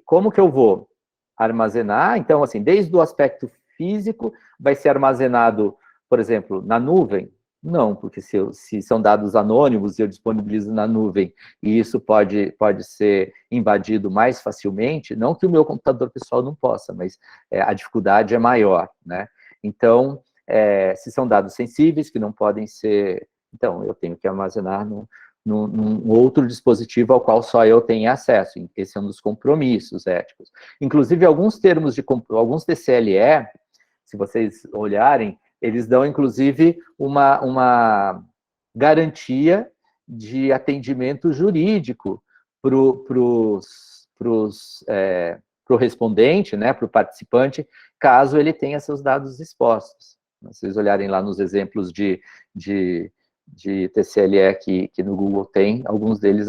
Como que eu vou armazenar? Então, assim, desde o aspecto físico, vai ser armazenado, por exemplo, na nuvem? Não, porque se são dados anônimos e eu disponibilizo na nuvem, e isso pode ser invadido mais facilmente, não que o meu computador pessoal não possa, mas a dificuldade é maior, né? Então, se são dados sensíveis que não podem ser... Então, eu tenho que armazenar num outro dispositivo ao qual só eu tenho acesso. Esse é um dos compromissos éticos. Inclusive, alguns TCLE, se vocês olharem, eles dão, inclusive, uma garantia de atendimento jurídico para o respondente, né, para o participante, caso ele tenha seus dados expostos. Se vocês olharem lá nos exemplos de TCLE que no Google tem, alguns deles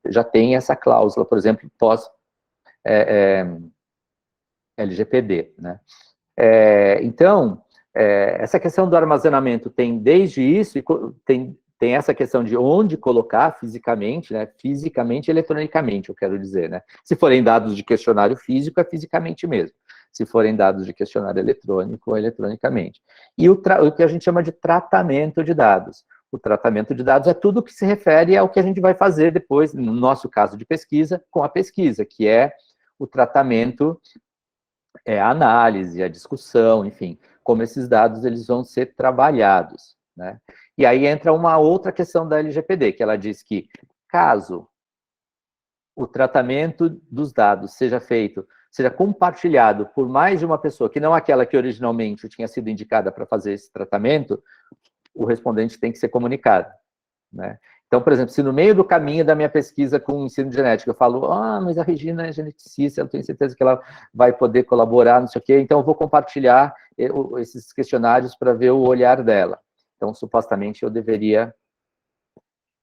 já têm essa cláusula, por exemplo, pós-LGPD, né? Então, essa questão do armazenamento tem desde isso, e tem essa questão de onde colocar fisicamente, né? Fisicamente e eletronicamente, eu quero dizer, né? Se forem dados de questionário físico, é fisicamente mesmo. Se forem dados de questionário eletrônico, é eletronicamente. E o que a gente chama de tratamento de dados. O tratamento de dados é tudo que se refere ao que a gente vai fazer depois, no nosso caso de pesquisa, com a pesquisa, que é o tratamento, a análise, a discussão, enfim, como esses dados eles vão ser trabalhados, né? E aí entra uma outra questão da LGPD, que ela diz que, caso o tratamento dos dados seja compartilhado por mais de uma pessoa, que não aquela que originalmente tinha sido indicada para fazer esse tratamento, o respondente tem que ser comunicado, né? Então, por exemplo, se no meio do caminho da minha pesquisa com ensino de genética eu falo, mas a Regina é geneticista, eu tenho certeza que ela vai poder colaborar, não sei o quê, então eu vou compartilhar esses questionários para ver o olhar dela. Então, supostamente, eu deveria...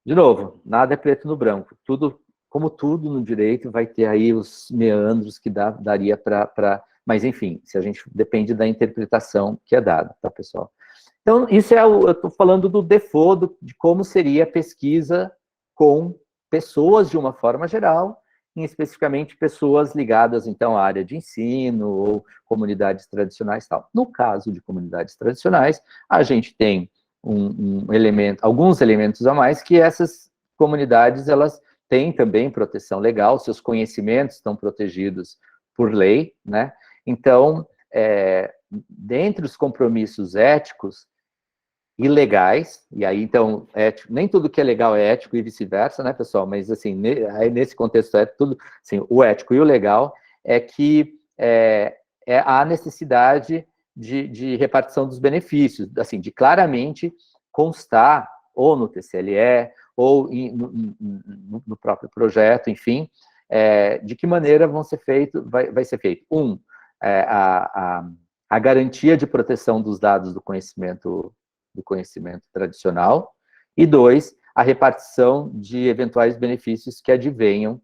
De novo, nada é preto no branco. Tudo, como tudo no direito, vai ter aí os meandros que daria para... Mas, enfim, se a gente depende da interpretação que é dada, tá, pessoal? Então, isso eu estou falando do default, de como seria a pesquisa com pessoas de uma forma geral, e especificamente pessoas ligadas, então, à área de ensino ou comunidades tradicionais e tal. No caso de comunidades tradicionais, a gente tem alguns elementos a mais, que essas comunidades, elas têm também proteção legal, seus conhecimentos estão protegidos por lei, né? Então, dentre os compromissos éticos e legais, e aí, então, nem tudo que é legal é ético e vice-versa, né, pessoal? Mas, assim, aí nesse contexto tudo, assim, o ético e o legal é que há necessidade de repartição dos benefícios, assim, de claramente constar, ou no TCLE, ou no próprio projeto, enfim, de que maneira vai ser feito. A garantia de proteção dos dados do conhecimento tradicional, e 2, a repartição de eventuais benefícios que advenham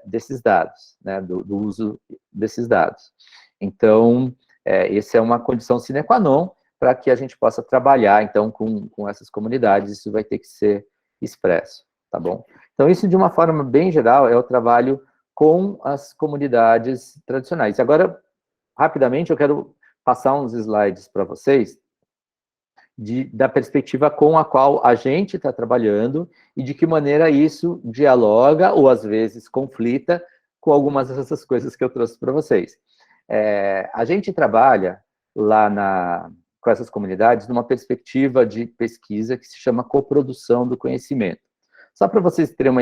desses dados, né, do uso desses dados. Então, essa é uma condição sine qua non para que a gente possa trabalhar, então, com essas comunidades, isso vai ter que ser expresso, tá bom? Então, isso, de uma forma bem geral, é o trabalho com as comunidades tradicionais. Agora, rapidamente, eu quero passar uns slides para vocês, da perspectiva com a qual a gente está trabalhando e de que maneira isso dialoga ou, às vezes, conflita com algumas dessas coisas que eu trouxe para vocês. A gente trabalha lá com essas comunidades numa perspectiva de pesquisa que se chama coprodução do conhecimento. Só para vocês terem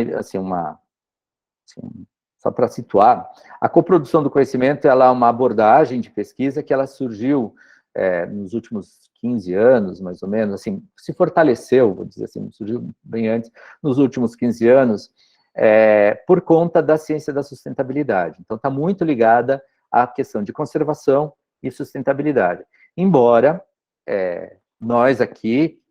só para situar, a coprodução do conhecimento ela é uma abordagem de pesquisa que ela surgiu nos últimos 15 anos, mais ou menos, assim, se fortaleceu, vou dizer assim, surgiu bem antes, nos últimos 15 anos, por conta da ciência da sustentabilidade. Então, está muito ligada à questão de conservação e sustentabilidade. Embora nós aqui,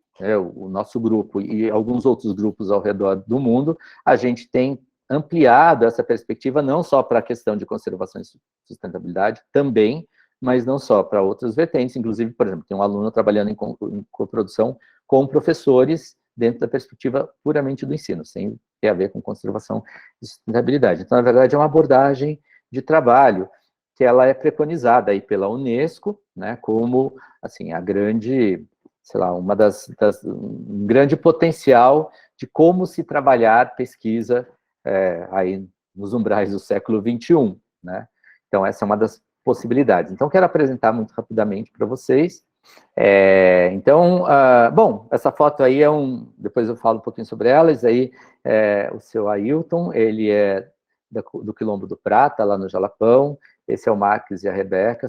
o nosso grupo e alguns outros grupos ao redor do mundo, a gente tem ampliado essa perspectiva não só para a questão de conservação e sustentabilidade, também, mas não só para outras vertentes, inclusive, por exemplo, tem um aluno trabalhando em coprodução com professores dentro da perspectiva puramente do ensino, sem ter a ver com conservação e sustentabilidade. Então, na verdade, é uma abordagem de trabalho que ela é preconizada aí pela Unesco, né, como, assim, a grande, sei lá, um grande potencial de como se trabalhar pesquisa aí nos umbrais do século XXI, né? Então, essa é uma das possibilidades. Então, quero apresentar muito rapidamente para vocês. Bom, essa foto aí depois eu falo um pouquinho sobre elas, aí o seu Ailton, ele é do Quilombo do Prata, lá no Jalapão. Esse é o Marques e a Rebeca,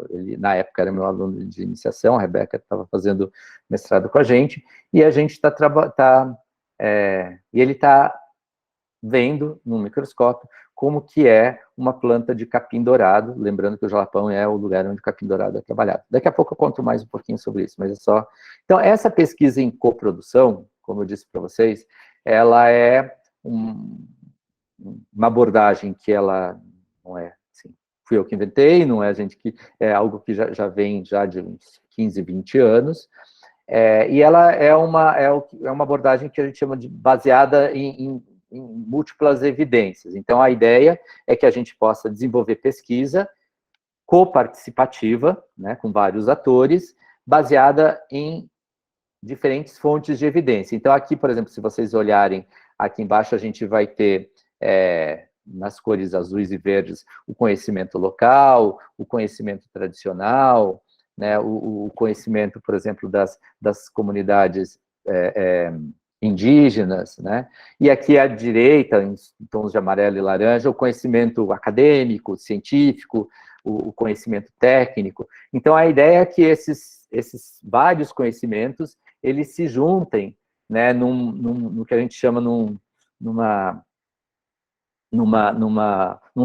ele, na época, era meu aluno de iniciação, a Rebeca estava fazendo mestrado com a gente, e a gente e ele está vendo no microscópio como que é uma planta de capim dourado, lembrando que o Jalapão é o lugar onde o capim dourado é trabalhado. Daqui a pouco eu conto mais um pouquinho sobre isso, mas é só... Então, essa pesquisa em coprodução, como eu disse para vocês, ela é uma abordagem que ela não é, assim, fui eu que inventei, não é a gente que... É algo que já vem já de uns 15, 20 anos, e ela é uma abordagem que a gente chama de baseada em múltiplas evidências. Então, a ideia é que a gente possa desenvolver pesquisa coparticipativa, né, com vários atores, baseada em diferentes fontes de evidência. Então, aqui, por exemplo, se vocês olharem, aqui embaixo a gente vai ter, nas cores azuis e verdes, o conhecimento local, o conhecimento tradicional, né, o conhecimento, por exemplo, das comunidades indígenas, né? E aqui à direita, em tons de amarelo e laranja, o conhecimento acadêmico, científico, o conhecimento técnico. Então, a ideia é que esses vários conhecimentos, eles se juntem né, no que a gente chama num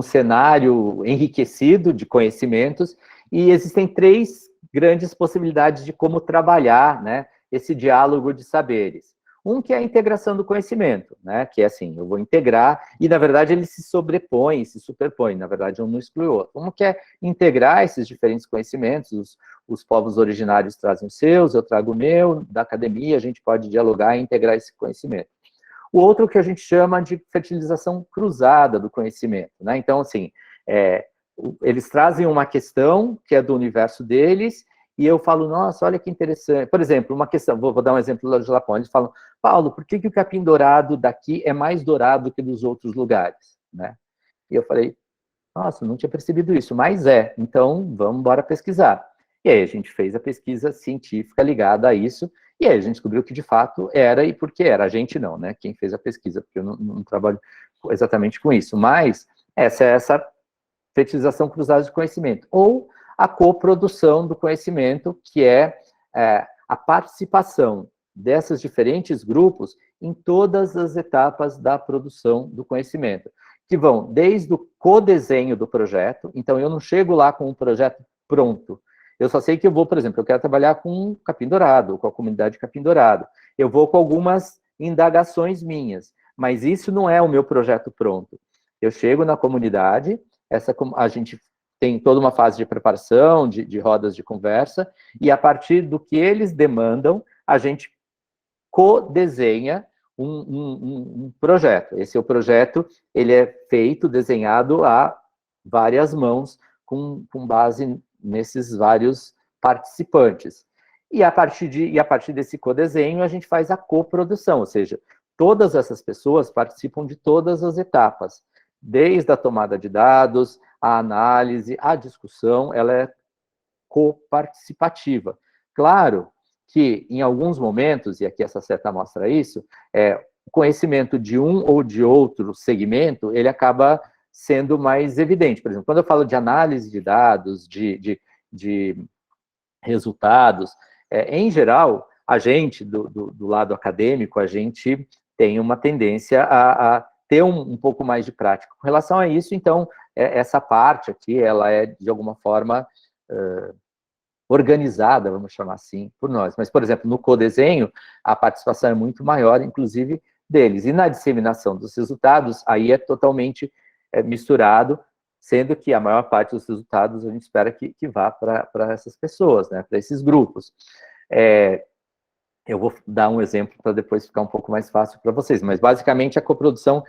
cenário enriquecido de conhecimentos, e existem 3 grandes possibilidades de como trabalhar, né, esse diálogo de saberes. Um que é a integração do conhecimento, né, que é assim, eu vou integrar, e na verdade ele se sobrepõe, se superpõe, na verdade um não exclui o outro. Um que é integrar esses diferentes conhecimentos, os povos originários trazem os seus, eu trago o meu, da academia a gente pode dialogar e integrar esse conhecimento. O outro que a gente chama de fertilização cruzada do conhecimento, né? Então, assim, eles trazem uma questão que é do universo deles, e eu falo, nossa, olha que interessante. Por exemplo, uma questão, vou dar um exemplo lá do Japão, eles falam, Paulo, por que o capim dourado daqui é mais dourado que dos outros lugares, né? E eu falei, nossa, não tinha percebido isso, mas então vamos embora pesquisar. E aí a gente fez a pesquisa científica ligada a isso, e aí a gente descobriu que de fato era, e por que era? A gente não, né? Quem fez a pesquisa, porque eu não trabalho exatamente com isso. Mas essa fertilização cruzada de conhecimento, ou a coprodução do conhecimento, que é a participação desses diferentes grupos em todas as etapas da produção do conhecimento, que vão desde o codesenho do projeto. Então eu não chego lá com um projeto pronto. Eu só sei que eu vou, por exemplo, eu quero trabalhar com capim dourado, com a comunidade capim dourado. Eu vou com algumas indagações minhas, mas isso não é o meu projeto pronto. Eu chego na comunidade, a gente tem toda uma fase de preparação, de rodas de conversa, e a partir do que eles demandam, a gente co-desenha um projeto. Esse é o projeto, ele é feito, desenhado a várias mãos, com base nesses vários participantes. E a partir desse codesenho, a gente faz a coprodução, ou seja, todas essas pessoas participam de todas as etapas, desde a tomada de dados, a análise, a discussão, ela é coparticipativa. Claro que, em alguns momentos, e aqui essa seta mostra isso, o conhecimento de um ou de outro segmento, ele acaba sendo mais evidente. Por exemplo, quando eu falo de análise de dados, de resultados, em geral, a gente, do lado acadêmico, a gente tem uma tendência a ter um pouco mais de prática. Com relação a isso, então, essa parte aqui, ela é, de alguma forma, organizada, vamos chamar assim, por nós. Mas, por exemplo, no codesenho, a participação é muito maior, inclusive, deles. E na disseminação dos resultados, aí é totalmente misturado, sendo que a maior parte dos resultados a gente espera que vá para essas pessoas, né, para esses grupos. Eu vou dar um exemplo para depois ficar um pouco mais fácil para vocês, mas basicamente a coprodução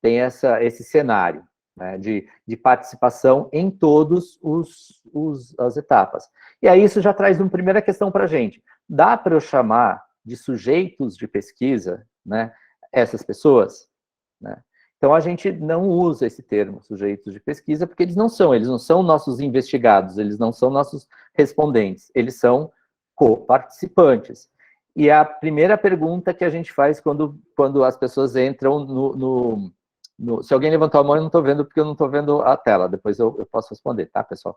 tem esse cenário, né, de participação em todas as etapas. E aí isso já traz uma primeira questão para a gente. Dá para eu chamar de sujeitos de pesquisa, né, essas pessoas? Né? Então, a gente não usa esse termo, sujeitos de pesquisa, porque eles não são nossos investigados, eles não são nossos respondentes, eles são co-participantes. E a primeira pergunta que a gente faz quando as pessoas entram se alguém levantou a mão, eu não estou vendo, porque eu não estou vendo a tela, depois eu posso responder, tá, pessoal?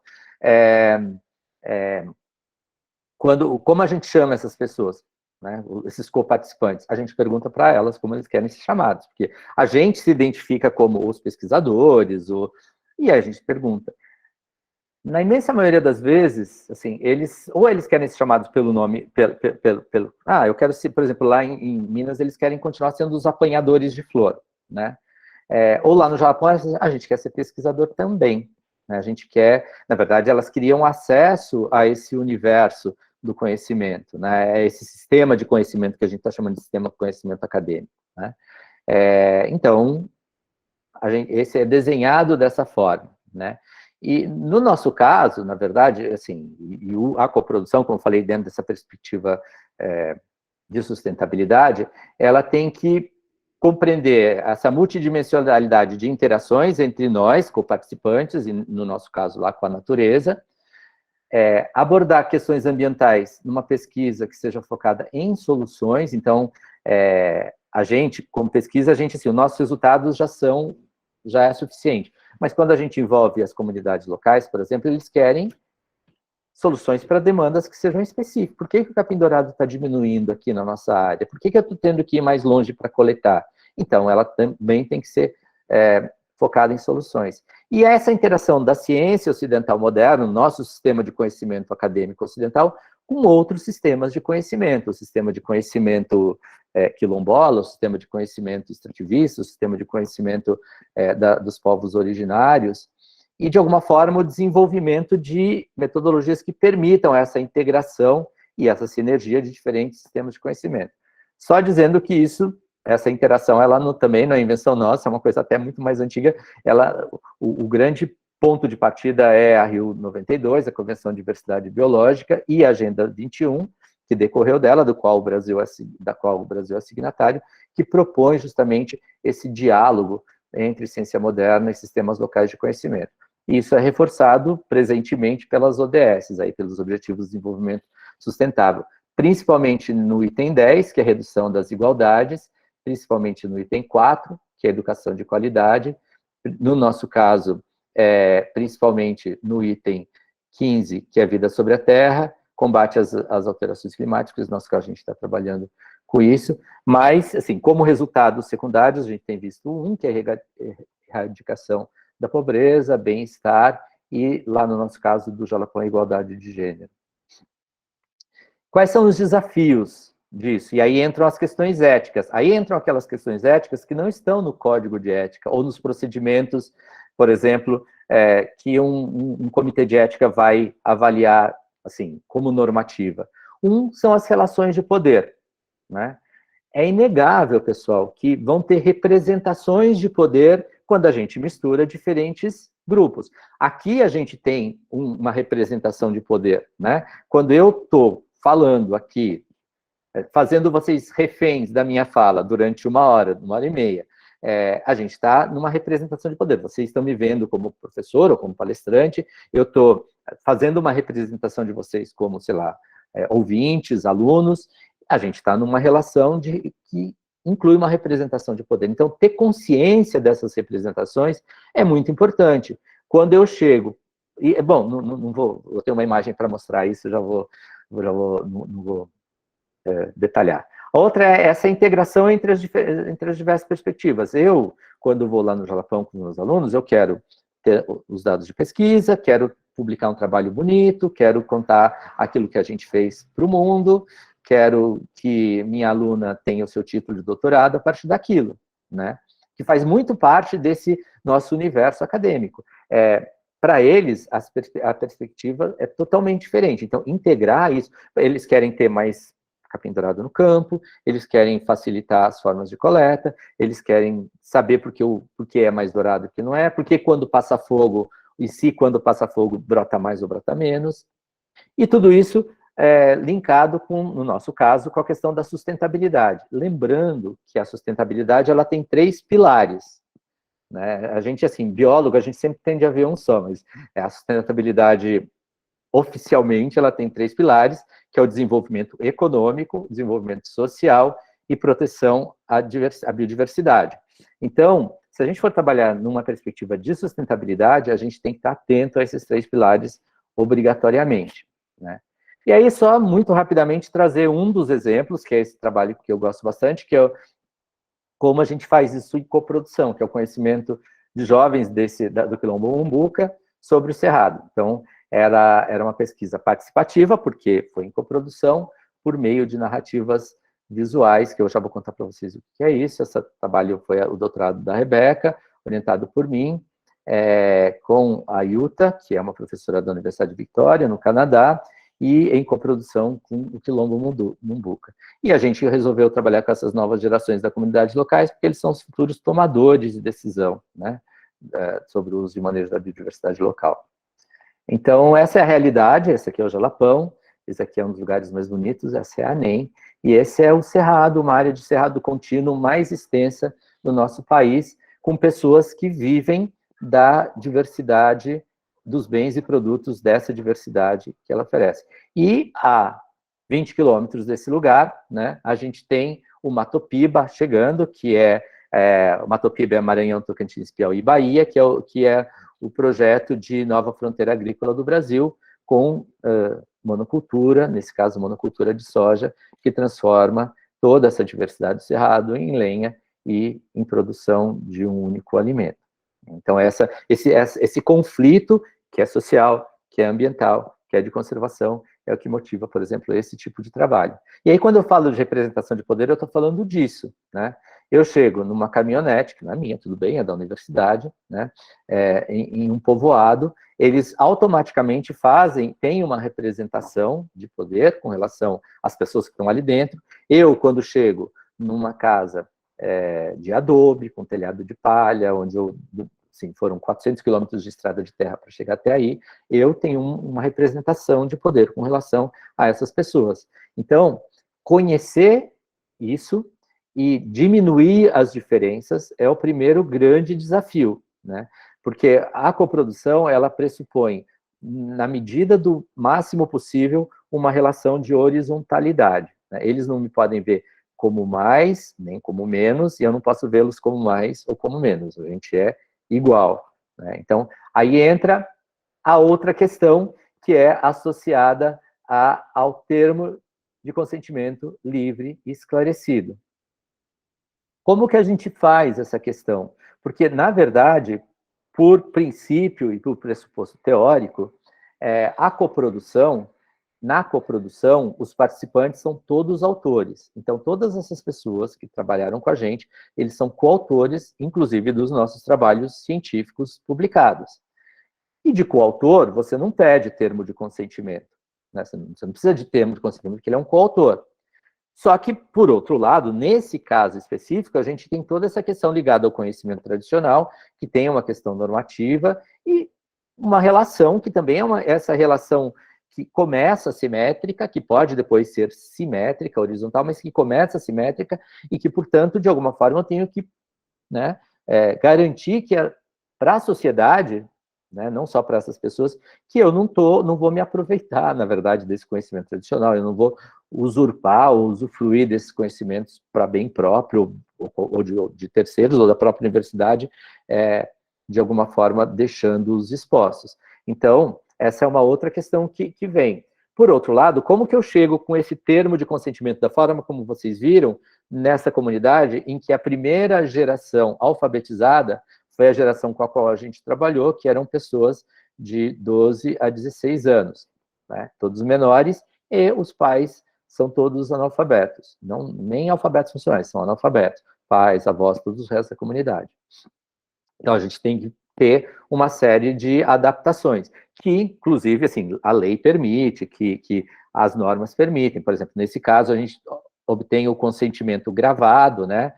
Como a gente chama essas pessoas? Né, esses co-participantes, a gente pergunta para elas como eles querem ser chamados, porque a gente se identifica como os pesquisadores, e a gente pergunta. Na imensa maioria das vezes, assim, eles querem ser chamados pelo nome, eu quero ser, por exemplo, lá em Minas, eles querem continuar sendo os apanhadores de flor, né? Ou lá no Japão, a gente quer ser pesquisador também, né? A gente quer, na verdade, elas queriam acesso a esse universo do conhecimento, né? Esse sistema de conhecimento que a gente está chamando de sistema de conhecimento acadêmico, né? Então, esse é desenhado dessa forma, né? E no nosso caso, na verdade, assim, a coprodução, como eu falei, dentro dessa perspectiva de sustentabilidade, ela tem que compreender essa multidimensionalidade de interações entre nós, coparticipantes, e no nosso caso lá com a natureza, abordar questões ambientais numa pesquisa que seja focada em soluções. Então, a gente, como pesquisa, assim, os nossos resultados já é suficiente. Mas quando a gente envolve as comunidades locais, por exemplo, eles querem soluções para demandas que sejam específicas. Por que o capim-dourado está diminuindo aqui na nossa área? Por que eu estou tendo que ir mais longe para coletar? Então, ela também tem que ser focada em soluções. E essa interação da ciência ocidental moderna, nosso sistema de conhecimento acadêmico ocidental, com outros sistemas de conhecimento, o sistema de conhecimento quilombola, o sistema de conhecimento extrativista, o sistema de conhecimento dos povos originários, e, de alguma forma, o desenvolvimento de metodologias que permitam essa integração e essa sinergia de diferentes sistemas de conhecimento. Só dizendo que essa interação, ela também não é invenção nossa, é uma coisa até muito mais antiga. O grande ponto de partida é a Rio 92, a Convenção de Diversidade Biológica, e a Agenda 21, que decorreu dela, da qual o Brasil é signatário, que propõe justamente esse diálogo entre ciência moderna e sistemas locais de conhecimento. E isso é reforçado presentemente pelas ODS, pelos Objetivos de Desenvolvimento Sustentável, principalmente no item 10, que é a redução das desigualdades, principalmente no item 4, que é a educação de qualidade, no nosso caso, principalmente no item 15, que é a vida sobre a terra, combate às alterações climáticas, no nosso caso a gente está trabalhando com isso, mas, assim, como resultados secundários, a gente tem visto que é a erradicação da pobreza, bem-estar, e lá no nosso caso do Jalapão, a igualdade de gênero. Quais são os desafios disso? E aí entram as questões éticas. Aí entram aquelas questões éticas que não estão no código de ética, ou nos procedimentos, por exemplo, que um comitê de ética vai avaliar, assim, como normativa. São as relações de poder, né? É inegável, pessoal, que vão ter representações de poder quando a gente mistura diferentes grupos. Aqui a gente tem uma representação de poder, né? Quando eu estou falando aqui, fazendo vocês reféns da minha fala durante 1 hora, 1 hora e meia, a gente está numa representação de poder. Vocês estão me vendo como professor ou como palestrante, eu estou fazendo uma representação de vocês como, sei lá, ouvintes, alunos. A gente está numa relação que inclui uma representação de poder. Então, ter consciência dessas representações é muito importante. Quando eu chego... bom, não vou... Eu tenho uma imagem para mostrar isso, não vou detalhar. A outra é essa integração entre as diversas perspectivas. Eu, quando vou lá no Jalapão com os meus alunos, eu quero ter os dados de pesquisa, quero publicar um trabalho bonito, quero contar aquilo que a gente fez para o mundo, quero que minha aluna tenha o seu título de doutorado a partir daquilo, né? Que faz muito parte desse nosso universo acadêmico. Para eles, a perspectiva é totalmente diferente. Então, integrar isso, eles querem ter mais capim dourado no campo, eles querem facilitar as formas de coleta, eles querem saber por que é mais dourado que não é, porque quando passa fogo, e se quando passa fogo brota mais ou brota menos, e tudo isso linkado com, no nosso caso, com a questão da sustentabilidade. Lembrando que a sustentabilidade, ela tem 3 pilares, né? A gente, assim, biólogo, a gente sempre tende a ver um só, mas a sustentabilidade, oficialmente, ela tem 3 pilares, que é o desenvolvimento econômico, desenvolvimento social e proteção à biodiversidade. Então, se a gente for trabalhar numa perspectiva de sustentabilidade, a gente tem que estar atento a esses 3 pilares obrigatoriamente, né? E aí, só muito rapidamente trazer um dos exemplos, que é esse trabalho que eu gosto bastante, que é como a gente faz isso em coprodução, que é o conhecimento de jovens do Quilombo Umbuca sobre o Cerrado. Então, era uma pesquisa participativa, porque foi em coprodução, por meio de narrativas visuais, que eu já vou contar para vocês o que é isso. Esse trabalho foi o doutorado da Rebeca, orientado por mim, com a Yuta, que é uma professora da Universidade de Victoria, no Canadá, e em coprodução com o Quilombo Umbuca. E a gente resolveu trabalhar com essas novas gerações da comunidade locais, porque eles são os futuros tomadores de decisão, né, sobre o uso e manejo da biodiversidade local. Então, essa é a realidade. Esse aqui é o Jalapão, esse aqui é um dos lugares mais bonitos, essa é a ANEM, e esse é o Cerrado, uma área de cerrado contínuo mais extensa no nosso país, com pessoas que vivem da diversidade dos bens e produtos dessa diversidade que ela oferece. E a 20 quilômetros desse lugar, né, a gente tem o Matopiba chegando, que o Matopiba é Maranhão, Tocantins, Piauí e Bahia, que é o projeto de nova fronteira agrícola do Brasil, com monocultura, nesse caso, monocultura de soja, que transforma toda essa diversidade do cerrado em lenha e em produção de um único alimento. Então, esse conflito, que é social, que é ambiental, que é de conservação, é o que motiva, por exemplo, esse tipo de trabalho. E aí, quando eu falo de representação de poder, eu estou falando disso, né? Eu chego numa caminhonete, que não é minha, tudo bem, é da universidade, né? Em um povoado, eles automaticamente têm uma representação de poder com relação às pessoas que estão ali dentro. Eu, quando chego numa casa de adobe, com telhado de palha, onde foram 400 quilômetros de estrada de terra para chegar até aí, eu tenho uma representação de poder com relação a essas pessoas. Então, conhecer isso e diminuir as diferenças é o primeiro grande desafio, né? Porque a coprodução, ela pressupõe, na medida do máximo possível, uma relação de horizontalidade, né? Eles não me podem ver como mais, nem como menos, e eu não posso vê-los como mais ou como menos. A gente é igual, né? Então, aí entra a outra questão, que é associada ao termo de consentimento livre e esclarecido. Como que a gente faz essa questão? Porque, na verdade, por princípio e por pressuposto teórico, na coprodução, os participantes são todos autores. Então, todas essas pessoas que trabalharam com a gente, eles são coautores, inclusive, dos nossos trabalhos científicos publicados. E de coautor, você não pede termo de consentimento, né? Você não precisa de termo de consentimento, porque ele é um coautor. Só que, por outro lado, nesse caso específico, a gente tem toda essa questão ligada ao conhecimento tradicional, que tem uma questão normativa e uma relação que também é essa relação que começa simétrica, que pode depois ser simétrica, horizontal, mas que começa simétrica e que, portanto, de alguma forma, eu tenho que, né, garantir que para a sociedade, né, não só para essas pessoas, que eu não vou me aproveitar, na verdade, desse conhecimento tradicional, eu não vou usurpar ou usufruir desses conhecimentos para bem próprio, ou de terceiros, ou da própria universidade, de alguma forma, deixando-os expostos. Então, essa é uma outra questão que vem. Por outro lado, como que eu chego com esse termo de consentimento da forma como vocês viram, nessa comunidade em que a primeira geração alfabetizada foi a geração com a qual a gente trabalhou, que eram pessoas de 12 a 16 anos, né? Todos menores, e os pais são todos analfabetos. Nem alfabetos funcionais, são analfabetos. Pais, avós, todos os restos da comunidade. Então, a gente tem que ter uma série de adaptações, que, inclusive, assim, a lei permite, que as normas permitem. Por exemplo, nesse caso, a gente obtém o consentimento gravado, né?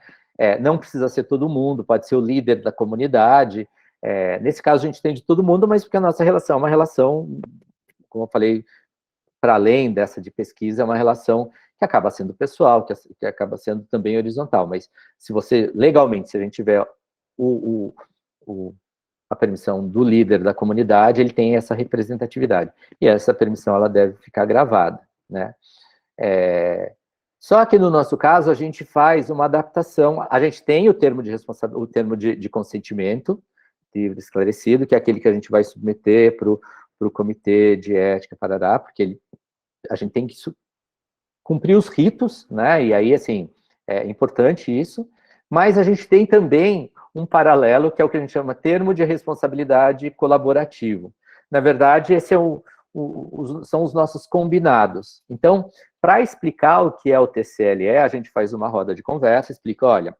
Não precisa ser todo mundo, pode ser o líder da comunidade. Nesse caso, a gente tem de todo mundo, mas porque a nossa relação é uma relação, como eu falei, para além dessa de pesquisa, é uma relação que acaba sendo pessoal, que acaba sendo também horizontal. Mas se você, legalmente, se a gente tiver a permissão do líder da comunidade, ele tem essa representatividade. E essa permissão, ela deve ficar gravada, né? Só que no nosso caso, a gente faz uma adaptação, a gente tem o termo de consentimento livre esclarecido, que é aquele que a gente vai submeter para o comitê de ética, parará, porque a gente tem que cumprir os ritos, né? E aí, assim, é importante isso, mas a gente tem também um paralelo, que é o que a gente chama termo de responsabilidade colaborativo. Na verdade, esse são os nossos combinados. Então, para explicar o que é o TCLE, a gente faz uma roda de conversa, explica, olha,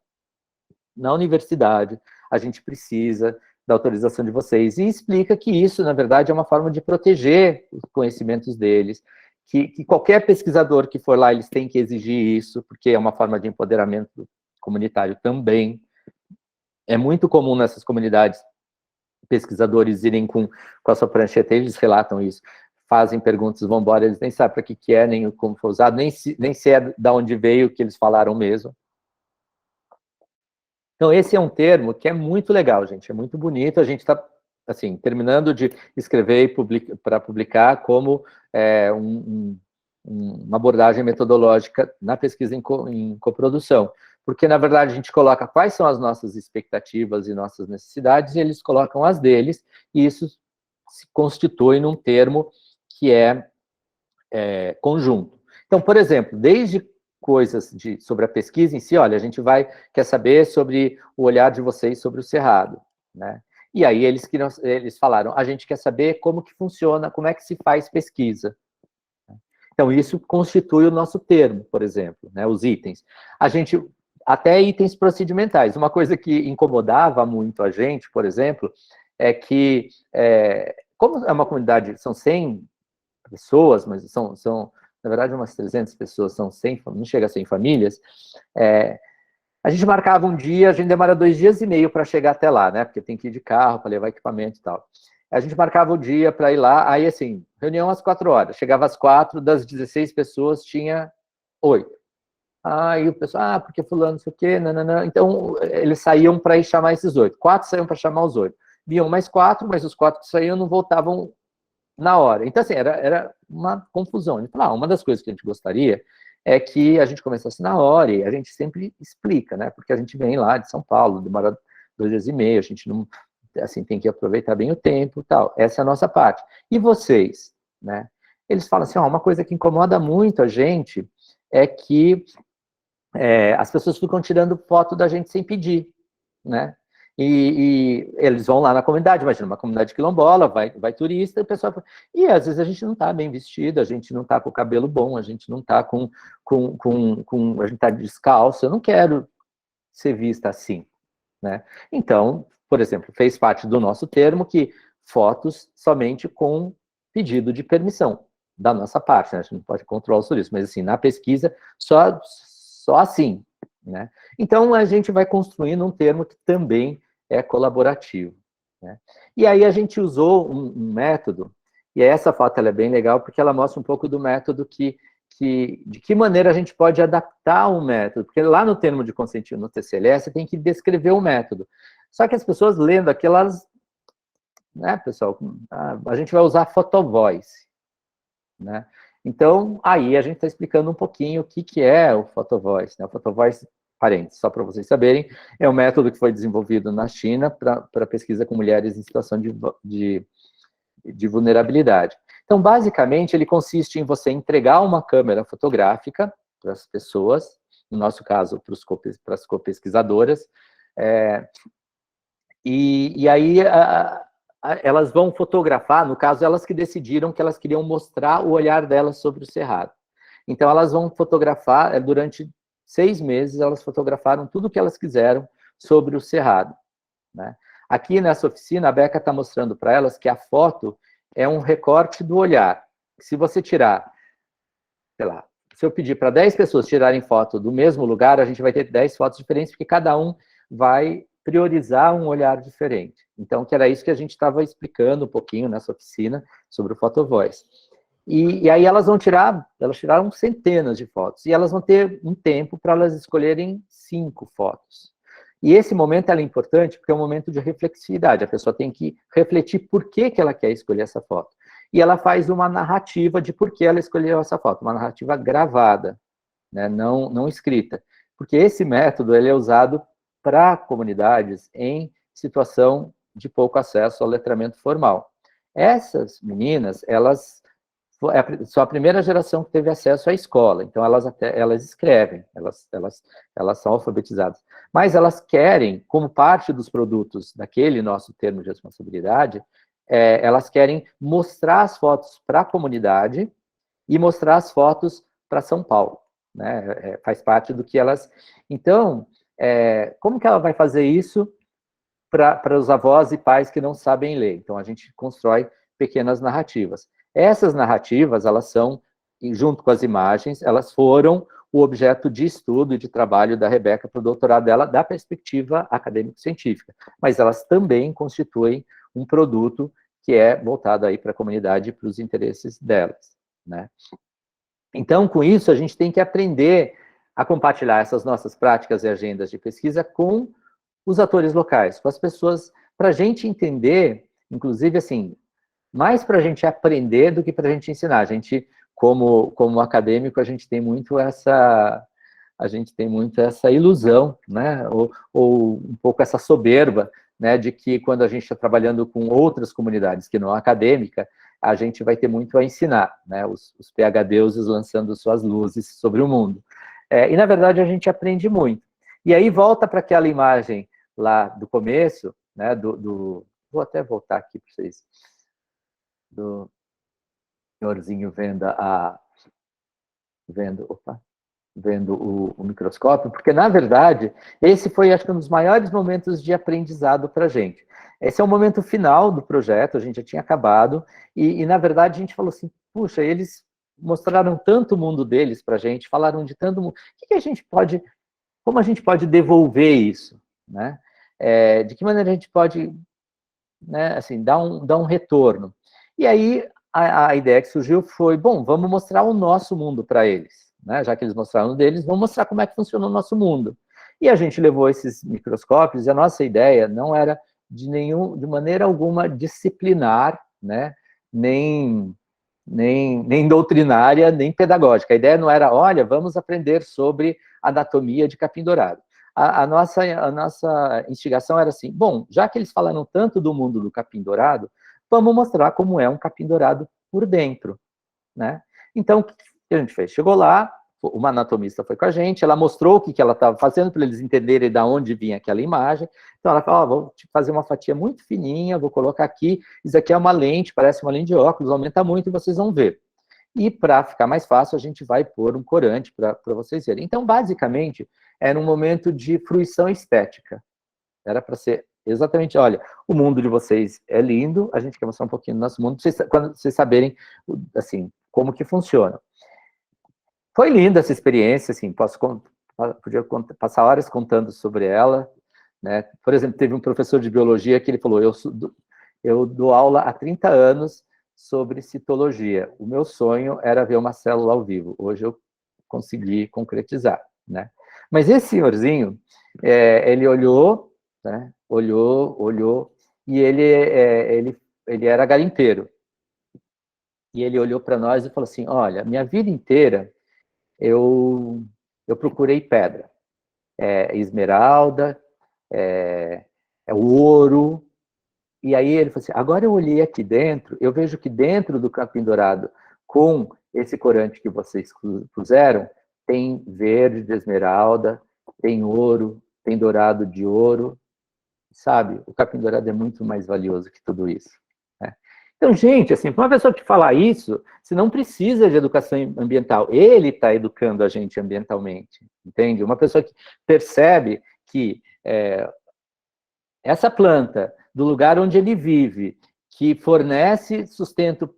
na universidade, a gente precisa da autorização de vocês, e explica que isso, na verdade, é uma forma de proteger os conhecimentos deles, que qualquer pesquisador que for lá, eles têm que exigir isso, porque é uma forma de empoderamento comunitário também. É muito comum nessas comunidades pesquisadores irem com a sua prancheta, eles relatam isso, fazem perguntas, vão embora, eles nem sabem para que é, nem como foi usado, nem se é de onde veio, que eles falaram mesmo. Então, esse é um termo que é muito legal, gente, é muito bonito, a gente está, assim, terminando de escrever para publicar como uma abordagem metodológica na pesquisa em coprodução. Porque, na verdade, a gente coloca quais são as nossas expectativas e nossas necessidades, e eles colocam as deles, e isso se constitui num termo que é conjunto. Então, por exemplo, desde coisas sobre a pesquisa em si, olha, a gente quer saber sobre o olhar de vocês sobre o Cerrado, né? E aí eles falaram, a gente quer saber como que funciona, como é que se faz pesquisa. Então, isso constitui o nosso termo, por exemplo, né, os itens. Até itens procedimentais. Uma coisa que incomodava muito a gente, por exemplo, é que, como é uma comunidade, são 100 pessoas, mas são na verdade, umas 300 pessoas, são 100, não chega a 100 famílias, a gente marcava um dia, a gente demora 2 dias e meio para chegar até lá, né? Porque tem que ir de carro para levar equipamento e tal. A gente marcava o dia para ir lá, aí assim, reunião às 4 horas. Chegava às 4, das 16 pessoas, tinha 8. Aí o pessoal, porque fulano, não sei o quê, nananã. Então, eles saíam para ir chamar esses 8. 4 saíam para chamar os 8. Vinham mais 4, mas os 4 que saíam não voltavam na hora. Então, assim, era uma confusão. Ele falou, uma das coisas que a gente gostaria é que a gente começasse na hora, e a gente sempre explica, né? Porque a gente vem lá de São Paulo, demora 2 dias e meio, a gente não, assim, tem que aproveitar bem o tempo e tal. Essa é a nossa parte. E vocês, né? Eles falam assim, uma coisa que incomoda muito a gente é que as pessoas ficam tirando foto da gente sem pedir, né? E eles vão lá na comunidade, imagina, uma comunidade quilombola, vai turista, e o pessoal fala, e às vezes a gente não está bem vestido, a gente não está com o cabelo bom, a gente não está a gente está descalço, eu não quero ser vista assim, né? Então, por exemplo, fez parte do nosso termo que fotos somente com pedido de permissão da nossa parte, né? A gente não pode controlar os turistas, mas assim, na pesquisa, só assim, né? Então, a gente vai construindo um termo que também é colaborativo, né? E aí a gente usou um método, e essa foto ela é bem legal, porque ela mostra um pouco do método de que maneira a gente pode adaptar o método, porque lá no termo de consentimento no TCLE, você tem que descrever o método. Só que as pessoas lendo aquilo, elas, né, pessoal, a gente vai usar photovoice, né? Então, aí a gente está explicando um pouquinho o que é o photovoice, né? O photovoice, parênteses, só para vocês saberem, é um método que foi desenvolvido na China para pesquisa com mulheres em situação de vulnerabilidade. Então, basicamente, ele consiste em você entregar uma câmera fotográfica para as pessoas, no nosso caso, para as co-pesquisadoras, e aí elas vão fotografar, no caso, elas que decidiram que elas queriam mostrar o olhar delas sobre o Cerrado. Então, elas vão fotografar, durante 6 meses, elas fotografaram tudo o que elas quiseram sobre o Cerrado, né? Aqui nessa oficina, a Beca está mostrando para elas que a foto é um recorte do olhar. Se você tirar, sei lá, se eu pedir para 10 pessoas tirarem foto do mesmo lugar, a gente vai ter 10 fotos diferentes, porque cada um vai priorizar um olhar diferente. Então, que era isso que a gente estava explicando um pouquinho nessa oficina sobre o photovoice. E aí elas tiraram centenas de fotos, e elas vão ter um tempo para elas escolherem 5 fotos. E esse momento é importante porque é um momento de reflexividade, a pessoa tem que refletir por que ela quer escolher essa foto. E ela faz uma narrativa de por que ela escolheu essa foto, uma narrativa gravada, né, não escrita. Porque esse método ele é usado para comunidades em situação de pouco acesso ao letramento formal. Essas meninas, elas são a primeira geração que teve acesso à escola, então elas escrevem, elas são alfabetizadas. Mas elas querem, como parte dos produtos daquele nosso termo de responsabilidade, elas querem mostrar as fotos para a comunidade e mostrar as fotos para São Paulo, né? Faz parte do que elas... Então, como que ela vai fazer isso para os avós e pais que não sabem ler? Então, a gente constrói pequenas narrativas. Essas narrativas, elas são, junto com as imagens, elas foram o objeto de estudo e de trabalho da Rebeca para o doutorado dela, da perspectiva acadêmico-científica. Mas elas também constituem um produto que é voltado aí para a comunidade e para os interesses delas, né? Então, com isso, a gente tem que aprender a compartilhar essas nossas práticas e agendas de pesquisa com os atores locais, com as pessoas, para a gente entender, inclusive, assim, mais para a gente aprender do que para a gente ensinar. A gente, como acadêmico, a gente tem muito essa ilusão, né? Ou um pouco essa soberba, né? De que quando a gente está trabalhando com outras comunidades que não acadêmica, a gente vai ter muito a ensinar, né? Os PhDs lançando suas luzes sobre o mundo. E, na verdade, a gente aprende muito. E aí volta para aquela imagem lá do começo, né? Vou até voltar aqui para vocês. Do senhorzinho vendo o microscópio, porque, na verdade, esse foi, acho que, um dos maiores momentos de aprendizado para a gente. Esse é o momento final do projeto, a gente já tinha acabado, e, na verdade, a gente falou assim, puxa, eles mostraram tanto o mundo deles para a gente, falaram de tanto mundo, como a gente pode devolver isso, né? De que maneira a gente pode, né, assim, dar um retorno? E aí, a ideia que surgiu foi, bom, vamos mostrar o nosso mundo para eles, né? Já que eles mostraram o deles, vamos mostrar como é que funciona o nosso mundo. E a gente levou esses microscópios, e a nossa ideia não era de maneira alguma disciplinar, né? Nem doutrinária, nem pedagógica. A ideia não era, olha, vamos aprender sobre anatomia de capim-dourado. A nossa instigação era assim, bom, já que eles falaram tanto do mundo do capim-dourado, vamos mostrar como é um capim-dourado por dentro, né? Então, o que a gente fez? Chegou lá, uma anatomista foi com a gente, ela mostrou o que ela estava fazendo para eles entenderem de onde vinha aquela imagem. Então, ela falou, vou fazer uma fatia muito fininha, vou colocar aqui, isso aqui é uma lente, parece uma lente de óculos, aumenta muito e vocês vão ver. E, para ficar mais fácil, a gente vai pôr um corante para vocês verem. Então, basicamente, era um momento de fruição estética. Era para ser exatamente, olha, o mundo de vocês é lindo, a gente quer mostrar um pouquinho do nosso mundo, quando vocês saberem, assim, como que funciona. Foi linda essa experiência, assim, podia passar horas contando sobre ela, né? Por exemplo, teve um professor de biologia que ele falou, eu dou aula há 30 anos sobre citologia, o meu sonho era ver uma célula ao vivo, hoje eu consegui concretizar, né? Mas esse senhorzinho, ele olhou, né? Olhou, e ele era garimpeiro. E ele olhou para nós e falou assim, olha, minha vida inteira eu procurei pedra. Esmeralda, o ouro. E aí ele falou assim, agora eu olhei aqui dentro, eu vejo que dentro do capim-dourado, com esse corante que vocês puseram, tem verde de esmeralda, tem ouro, tem dourado de ouro, sabe? O capim-dourado é muito mais valioso que tudo isso, né? Então, gente, assim, para uma pessoa que falar isso, você não precisa de educação ambiental. Ele está educando a gente ambientalmente, entende? Uma pessoa que percebe que essa planta, do lugar onde ele vive, que fornece sustento,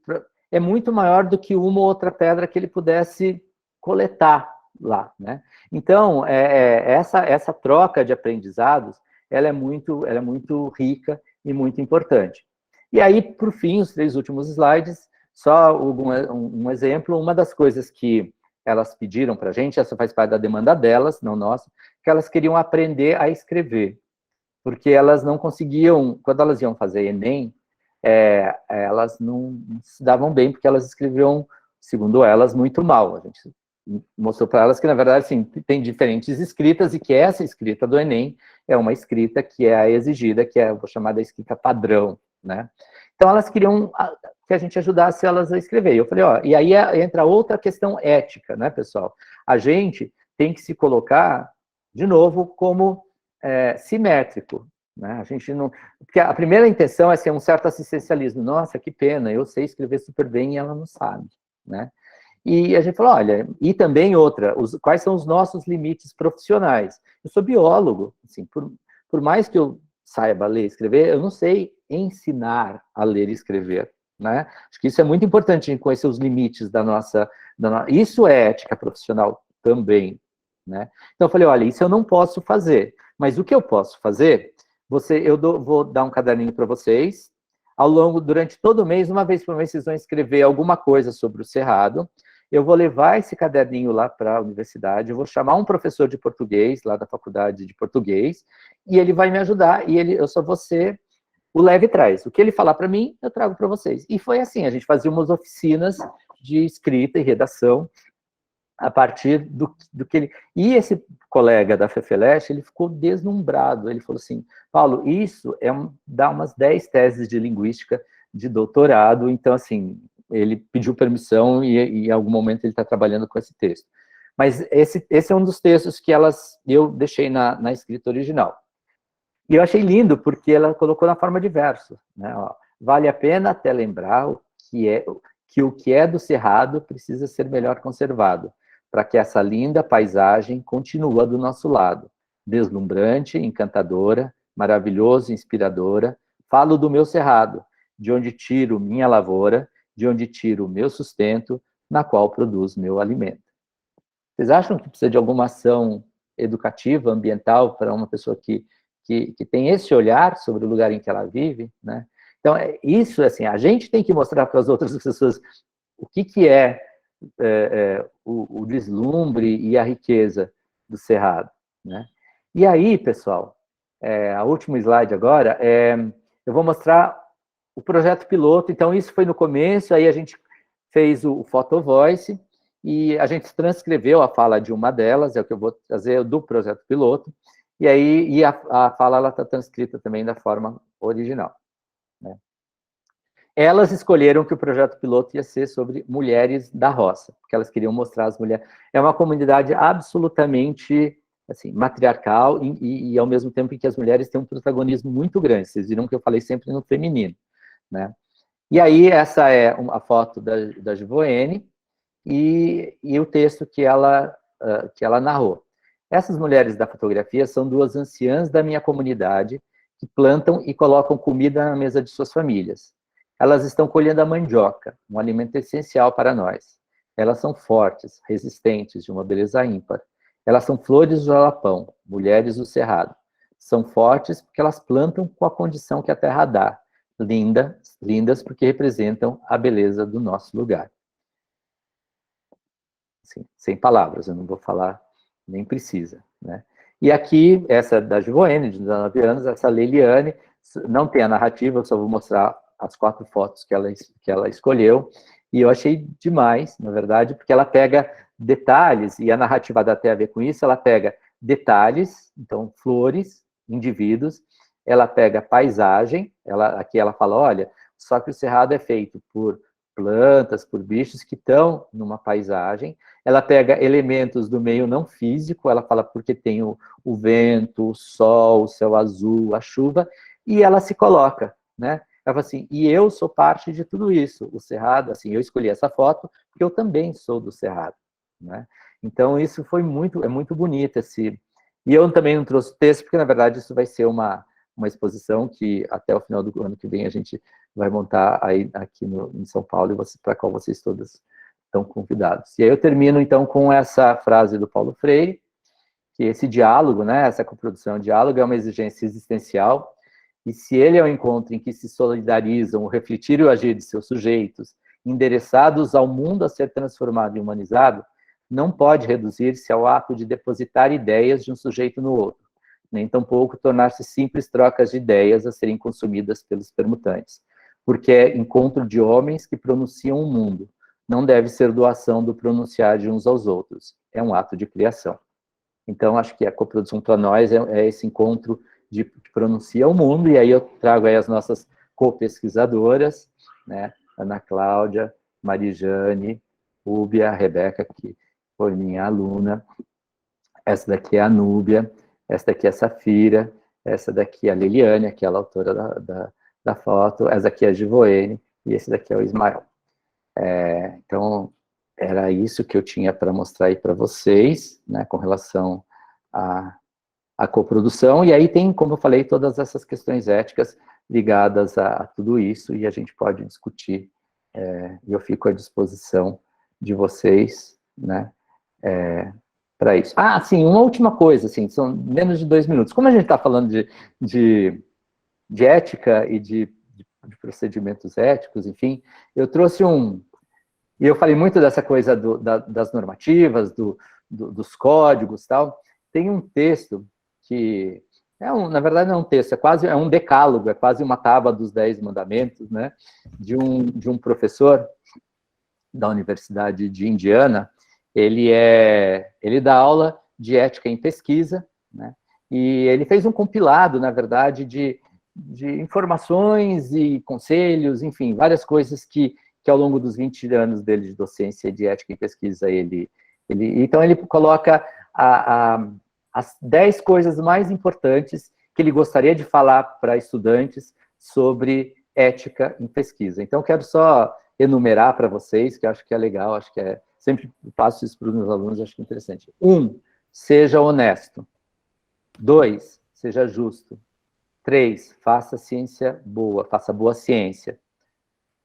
é muito maior do que uma ou outra pedra que ele pudesse coletar lá, né? Então, essa troca de aprendizados, ela é muito rica e muito importante. E aí, por fim, os 3 últimos slides, só um exemplo, uma das coisas que elas pediram para a gente, essa faz parte da demanda delas, não nossa, que elas queriam aprender a escrever, porque elas não conseguiam, quando elas iam fazer Enem, elas não se davam bem, porque elas escreviam, segundo elas, muito mal. A gente mostrou para elas que, na verdade, assim, tem diferentes escritas, e que essa escrita do Enem é uma escrita que é a exigida, que eu vou chamar da escrita padrão, né? Então, elas queriam que a gente ajudasse elas a escrever. Eu falei, e aí entra outra questão ética, né, pessoal? A gente tem que se colocar, de novo, como simétrico, né? A gente não... Porque a primeira intenção é ser um certo assistencialismo. Nossa, que pena, eu sei escrever super bem e ela não sabe, né? E a gente falou, olha, e também outra, quais são os nossos limites profissionais? Eu sou biólogo, assim, por mais que eu saiba ler e escrever, eu não sei ensinar a ler e escrever, né? Acho que isso é muito importante, a gente conhecer os limites da nossa... Isso é ética profissional também, né? Então eu falei, olha, isso eu não posso fazer, mas o que eu posso fazer, vou dar um caderninho para vocês, durante todo o mês, uma vez por mês, vocês vão escrever alguma coisa sobre o Cerrado. Eu vou levar esse caderninho lá para a universidade, eu vou chamar um professor de português, lá da faculdade de português, e ele vai me ajudar, e eu só vou ser o leve trás. O que ele falar para mim, eu trago para vocês. E foi assim, a gente fazia umas oficinas de escrita e redação, a partir do que ele... E esse colega da FEFELESH, ele ficou deslumbrado, ele falou assim, Paulo, isso dá umas 10 teses de linguística de doutorado, então, assim, ele pediu permissão e em algum momento ele está trabalhando com esse texto. Mas esse é um dos textos que eu deixei na escrita original. E eu achei lindo, porque ela colocou na forma de verso, né? Ó, vale a pena até lembrar que o que é do cerrado precisa ser melhor conservado, para que essa linda paisagem continue do nosso lado. Deslumbrante, encantadora, maravilhoso, inspiradora, falo do meu cerrado, de onde tiro minha lavoura, de onde tiro o meu sustento, na qual produzo meu alimento. Vocês acham que precisa de alguma ação educativa, ambiental, para uma pessoa que tem esse olhar sobre o lugar em que ela vive, né? Então, isso, assim, a gente tem que mostrar para as outras pessoas o que é o deslumbre e a riqueza do cerrado, né? E aí, pessoal, a último slide agora, eu vou mostrar o projeto piloto. Então, isso foi no começo, aí a gente fez o Photo Voice, e a gente transcreveu a fala de uma delas, é o que eu vou trazer do projeto piloto, e aí a fala está transcrita também da forma original, né? Elas escolheram que o projeto piloto ia ser sobre mulheres da roça, porque elas queriam mostrar as mulheres. É uma comunidade absolutamente assim, matriarcal e ao mesmo tempo em que as mulheres têm um protagonismo muito grande. Vocês viram que eu falei sempre no feminino, né? E aí essa é a foto da Givoene e o texto que ela narrou. Essas mulheres da fotografia são duas anciãs da minha comunidade que plantam e colocam comida na mesa de suas famílias. Elas estão colhendo a mandioca, um alimento essencial para nós. Elas são fortes, resistentes, de uma beleza ímpar. Elas são flores do alapão, mulheres do cerrado. São fortes porque elas plantam com a condição que a terra dá. Lindas porque representam a beleza do nosso lugar. Assim, sem palavras, eu não vou falar, nem precisa, né? E aqui, essa da Givoene, de 19 anos, essa Leiliane, não tem a narrativa, eu só vou mostrar as 4 fotos que ela escolheu, e eu achei demais, na verdade, porque ela pega detalhes, e a narrativa dá até a ver com isso, ela pega detalhes, então, flores, indivíduos, ela pega paisagem, aqui ela fala, olha, só que o cerrado é feito por plantas, por bichos que estão numa paisagem, ela pega elementos do meio não físico, ela fala porque tem o vento, o sol, o céu azul, a chuva, e ela se coloca, né? Ela fala assim, e eu sou parte de tudo isso, o cerrado, assim, eu escolhi essa foto porque eu também sou do cerrado, né? Então, isso foi muito bonito, e eu também não trouxe texto, porque, na verdade, isso vai ser uma exposição que, até o final do ano que vem, a gente vai montar aí, aqui em São Paulo, para a qual vocês todas estão convidados. E aí eu termino, então, com essa frase do Paulo Freire, que esse diálogo, né, essa coprodução, o diálogo é uma exigência existencial, e se ele é o encontro em que se solidarizam o refletir e o agir de seus sujeitos, endereçados ao mundo a ser transformado e humanizado, não pode reduzir-se ao ato de depositar ideias de um sujeito no outro, nem tampouco tornar-se simples trocas de ideias a serem consumidas pelos permutantes, porque é encontro de homens que pronunciam o mundo, não deve ser doação do pronunciar de uns aos outros, é um ato de criação. Então, acho que a coprodução para nós é esse encontro de que pronuncia o mundo, e aí eu trago aí as nossas co-pesquisadoras, né, Ana Cláudia, Marijane, Úbia, Rebeca, que foi minha aluna, essa daqui é a Núbia, essa daqui é a Safira, essa daqui é a Liliane, aquela autora da foto, essa daqui é a Givoene, e esse daqui é o Ismael. Então, era isso que eu tinha para mostrar aí para vocês, né, com relação à coprodução, e aí tem, como eu falei, todas essas questões éticas ligadas a tudo isso, e a gente pode discutir, e eu fico à disposição de vocês, né, para isso. Ah, sim, uma última coisa, assim, são menos de 2 minutos. Como a gente está falando de ética e de procedimentos éticos, enfim, eu trouxe e eu falei muito dessa coisa das normativas, dos códigos e tal. Tem um texto que, na verdade não é um texto, é um decálogo, é quase uma tábua dos 10 mandamentos, né, de um professor da Universidade de Indiana. Ele dá aula de ética em pesquisa, né, e ele fez um compilado, na verdade, informações e conselhos, enfim, várias coisas que ao longo dos 20 anos dele de docência e de ética em pesquisa, então ele coloca as 10 coisas mais importantes que ele gostaria de falar para estudantes sobre ética em pesquisa. Então, quero só enumerar para vocês, que eu acho que é legal, acho que sempre faço isso para os meus alunos, acho que é interessante. 1, seja honesto. 2, seja justo. 3, faça ciência boa, faça boa ciência.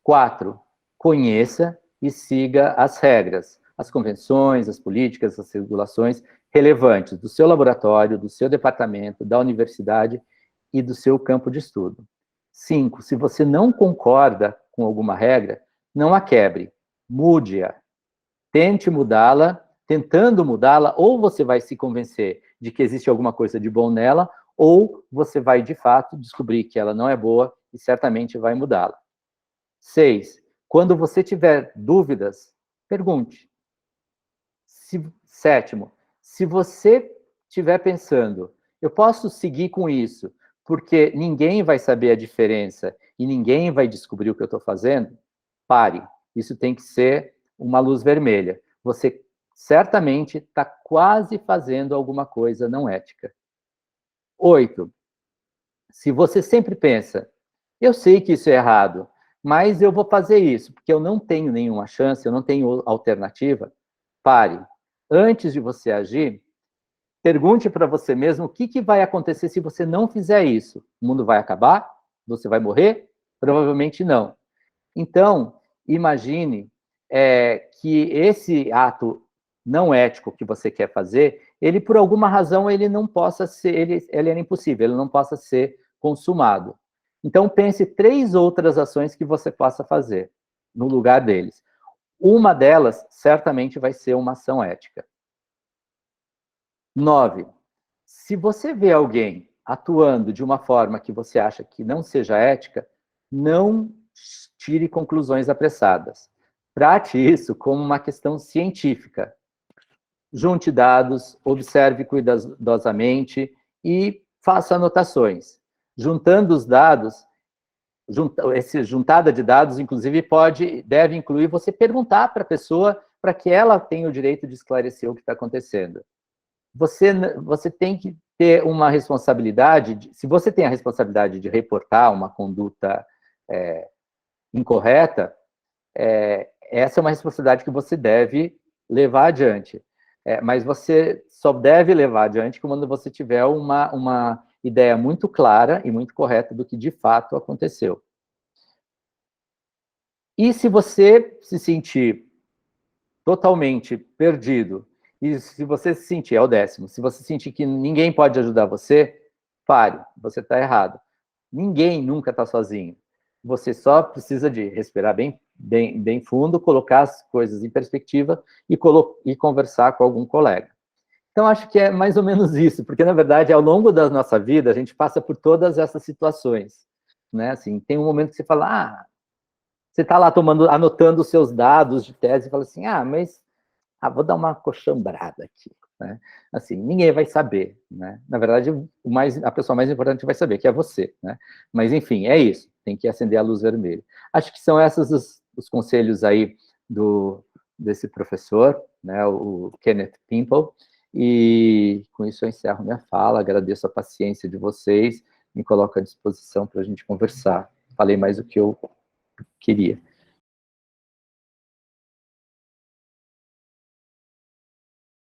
4, conheça e siga as regras, as convenções, as políticas, as regulações relevantes do seu laboratório, do seu departamento, da universidade e do seu campo de estudo. 5, se você não concorda com alguma regra, não a quebre, mude-a. Tente mudá-la, tentando mudá-la, ou você vai se convencer de que existe alguma coisa de bom nela, ou você vai, de fato, descobrir que ela não é boa e certamente vai mudá-la. 6, quando você tiver dúvidas, pergunte. 7, se você estiver pensando, eu posso seguir com isso, porque ninguém vai saber a diferença e ninguém vai descobrir o que eu estou fazendo, pare. Isso tem que ser uma luz vermelha. Você certamente está quase fazendo alguma coisa não ética. 8, se você sempre pensa, eu sei que isso é errado, mas eu vou fazer isso, porque eu não tenho nenhuma chance, eu não tenho alternativa, pare. Antes de você agir, pergunte para você mesmo o que vai acontecer se você não fizer isso. O mundo vai acabar? Você vai morrer? Provavelmente não. Então, imagine que esse ato não ético que você quer fazer, ele, por alguma razão, ele não possa ser, ele é impossível, ele não possa ser consumado. Então, pense 3 outras ações que você possa fazer no lugar deles. Uma delas, certamente, vai ser uma ação ética. 9, se você vê alguém atuando de uma forma que você acha que não seja ética, não tire conclusões apressadas. Trate isso como uma questão científica. Junte dados, observe cuidadosamente e faça anotações. Juntando os dados, essa juntada de dados, inclusive, deve incluir você perguntar para a pessoa para que ela tenha o direito de esclarecer o que está acontecendo. Você tem que ter uma responsabilidade, se você tem a responsabilidade de reportar uma conduta incorreta, essa é uma responsabilidade que você deve levar adiante. Mas você só deve levar adiante quando você tiver uma ideia muito clara e muito correta do que de fato aconteceu. E se você se sentir totalmente perdido, e se você se sentir, é o 10º, se você sentir que ninguém pode ajudar você, pare, você está errado. Ninguém nunca está sozinho. Você só precisa de respirar bem fundo, colocar as coisas em perspectiva e conversar com algum colega. Então, acho que é mais ou menos isso, porque, na verdade, ao longo da nossa vida, a gente passa por todas essas situações. Né? Assim, tem um momento que você fala, você está lá anotando os seus dados de tese e fala assim, mas vou dar uma coxambrada aqui. Né? Assim, ninguém vai saber. Né? Na verdade, a pessoa mais importante vai saber, que é você. Né? Mas, enfim, é isso. Tem que acender a luz vermelha. Acho que são esses os conselhos aí desse professor, né, o Kenneth Pimple, e com isso eu encerro minha fala, agradeço a paciência de vocês, me coloco à disposição para a gente conversar. Falei mais do que eu queria.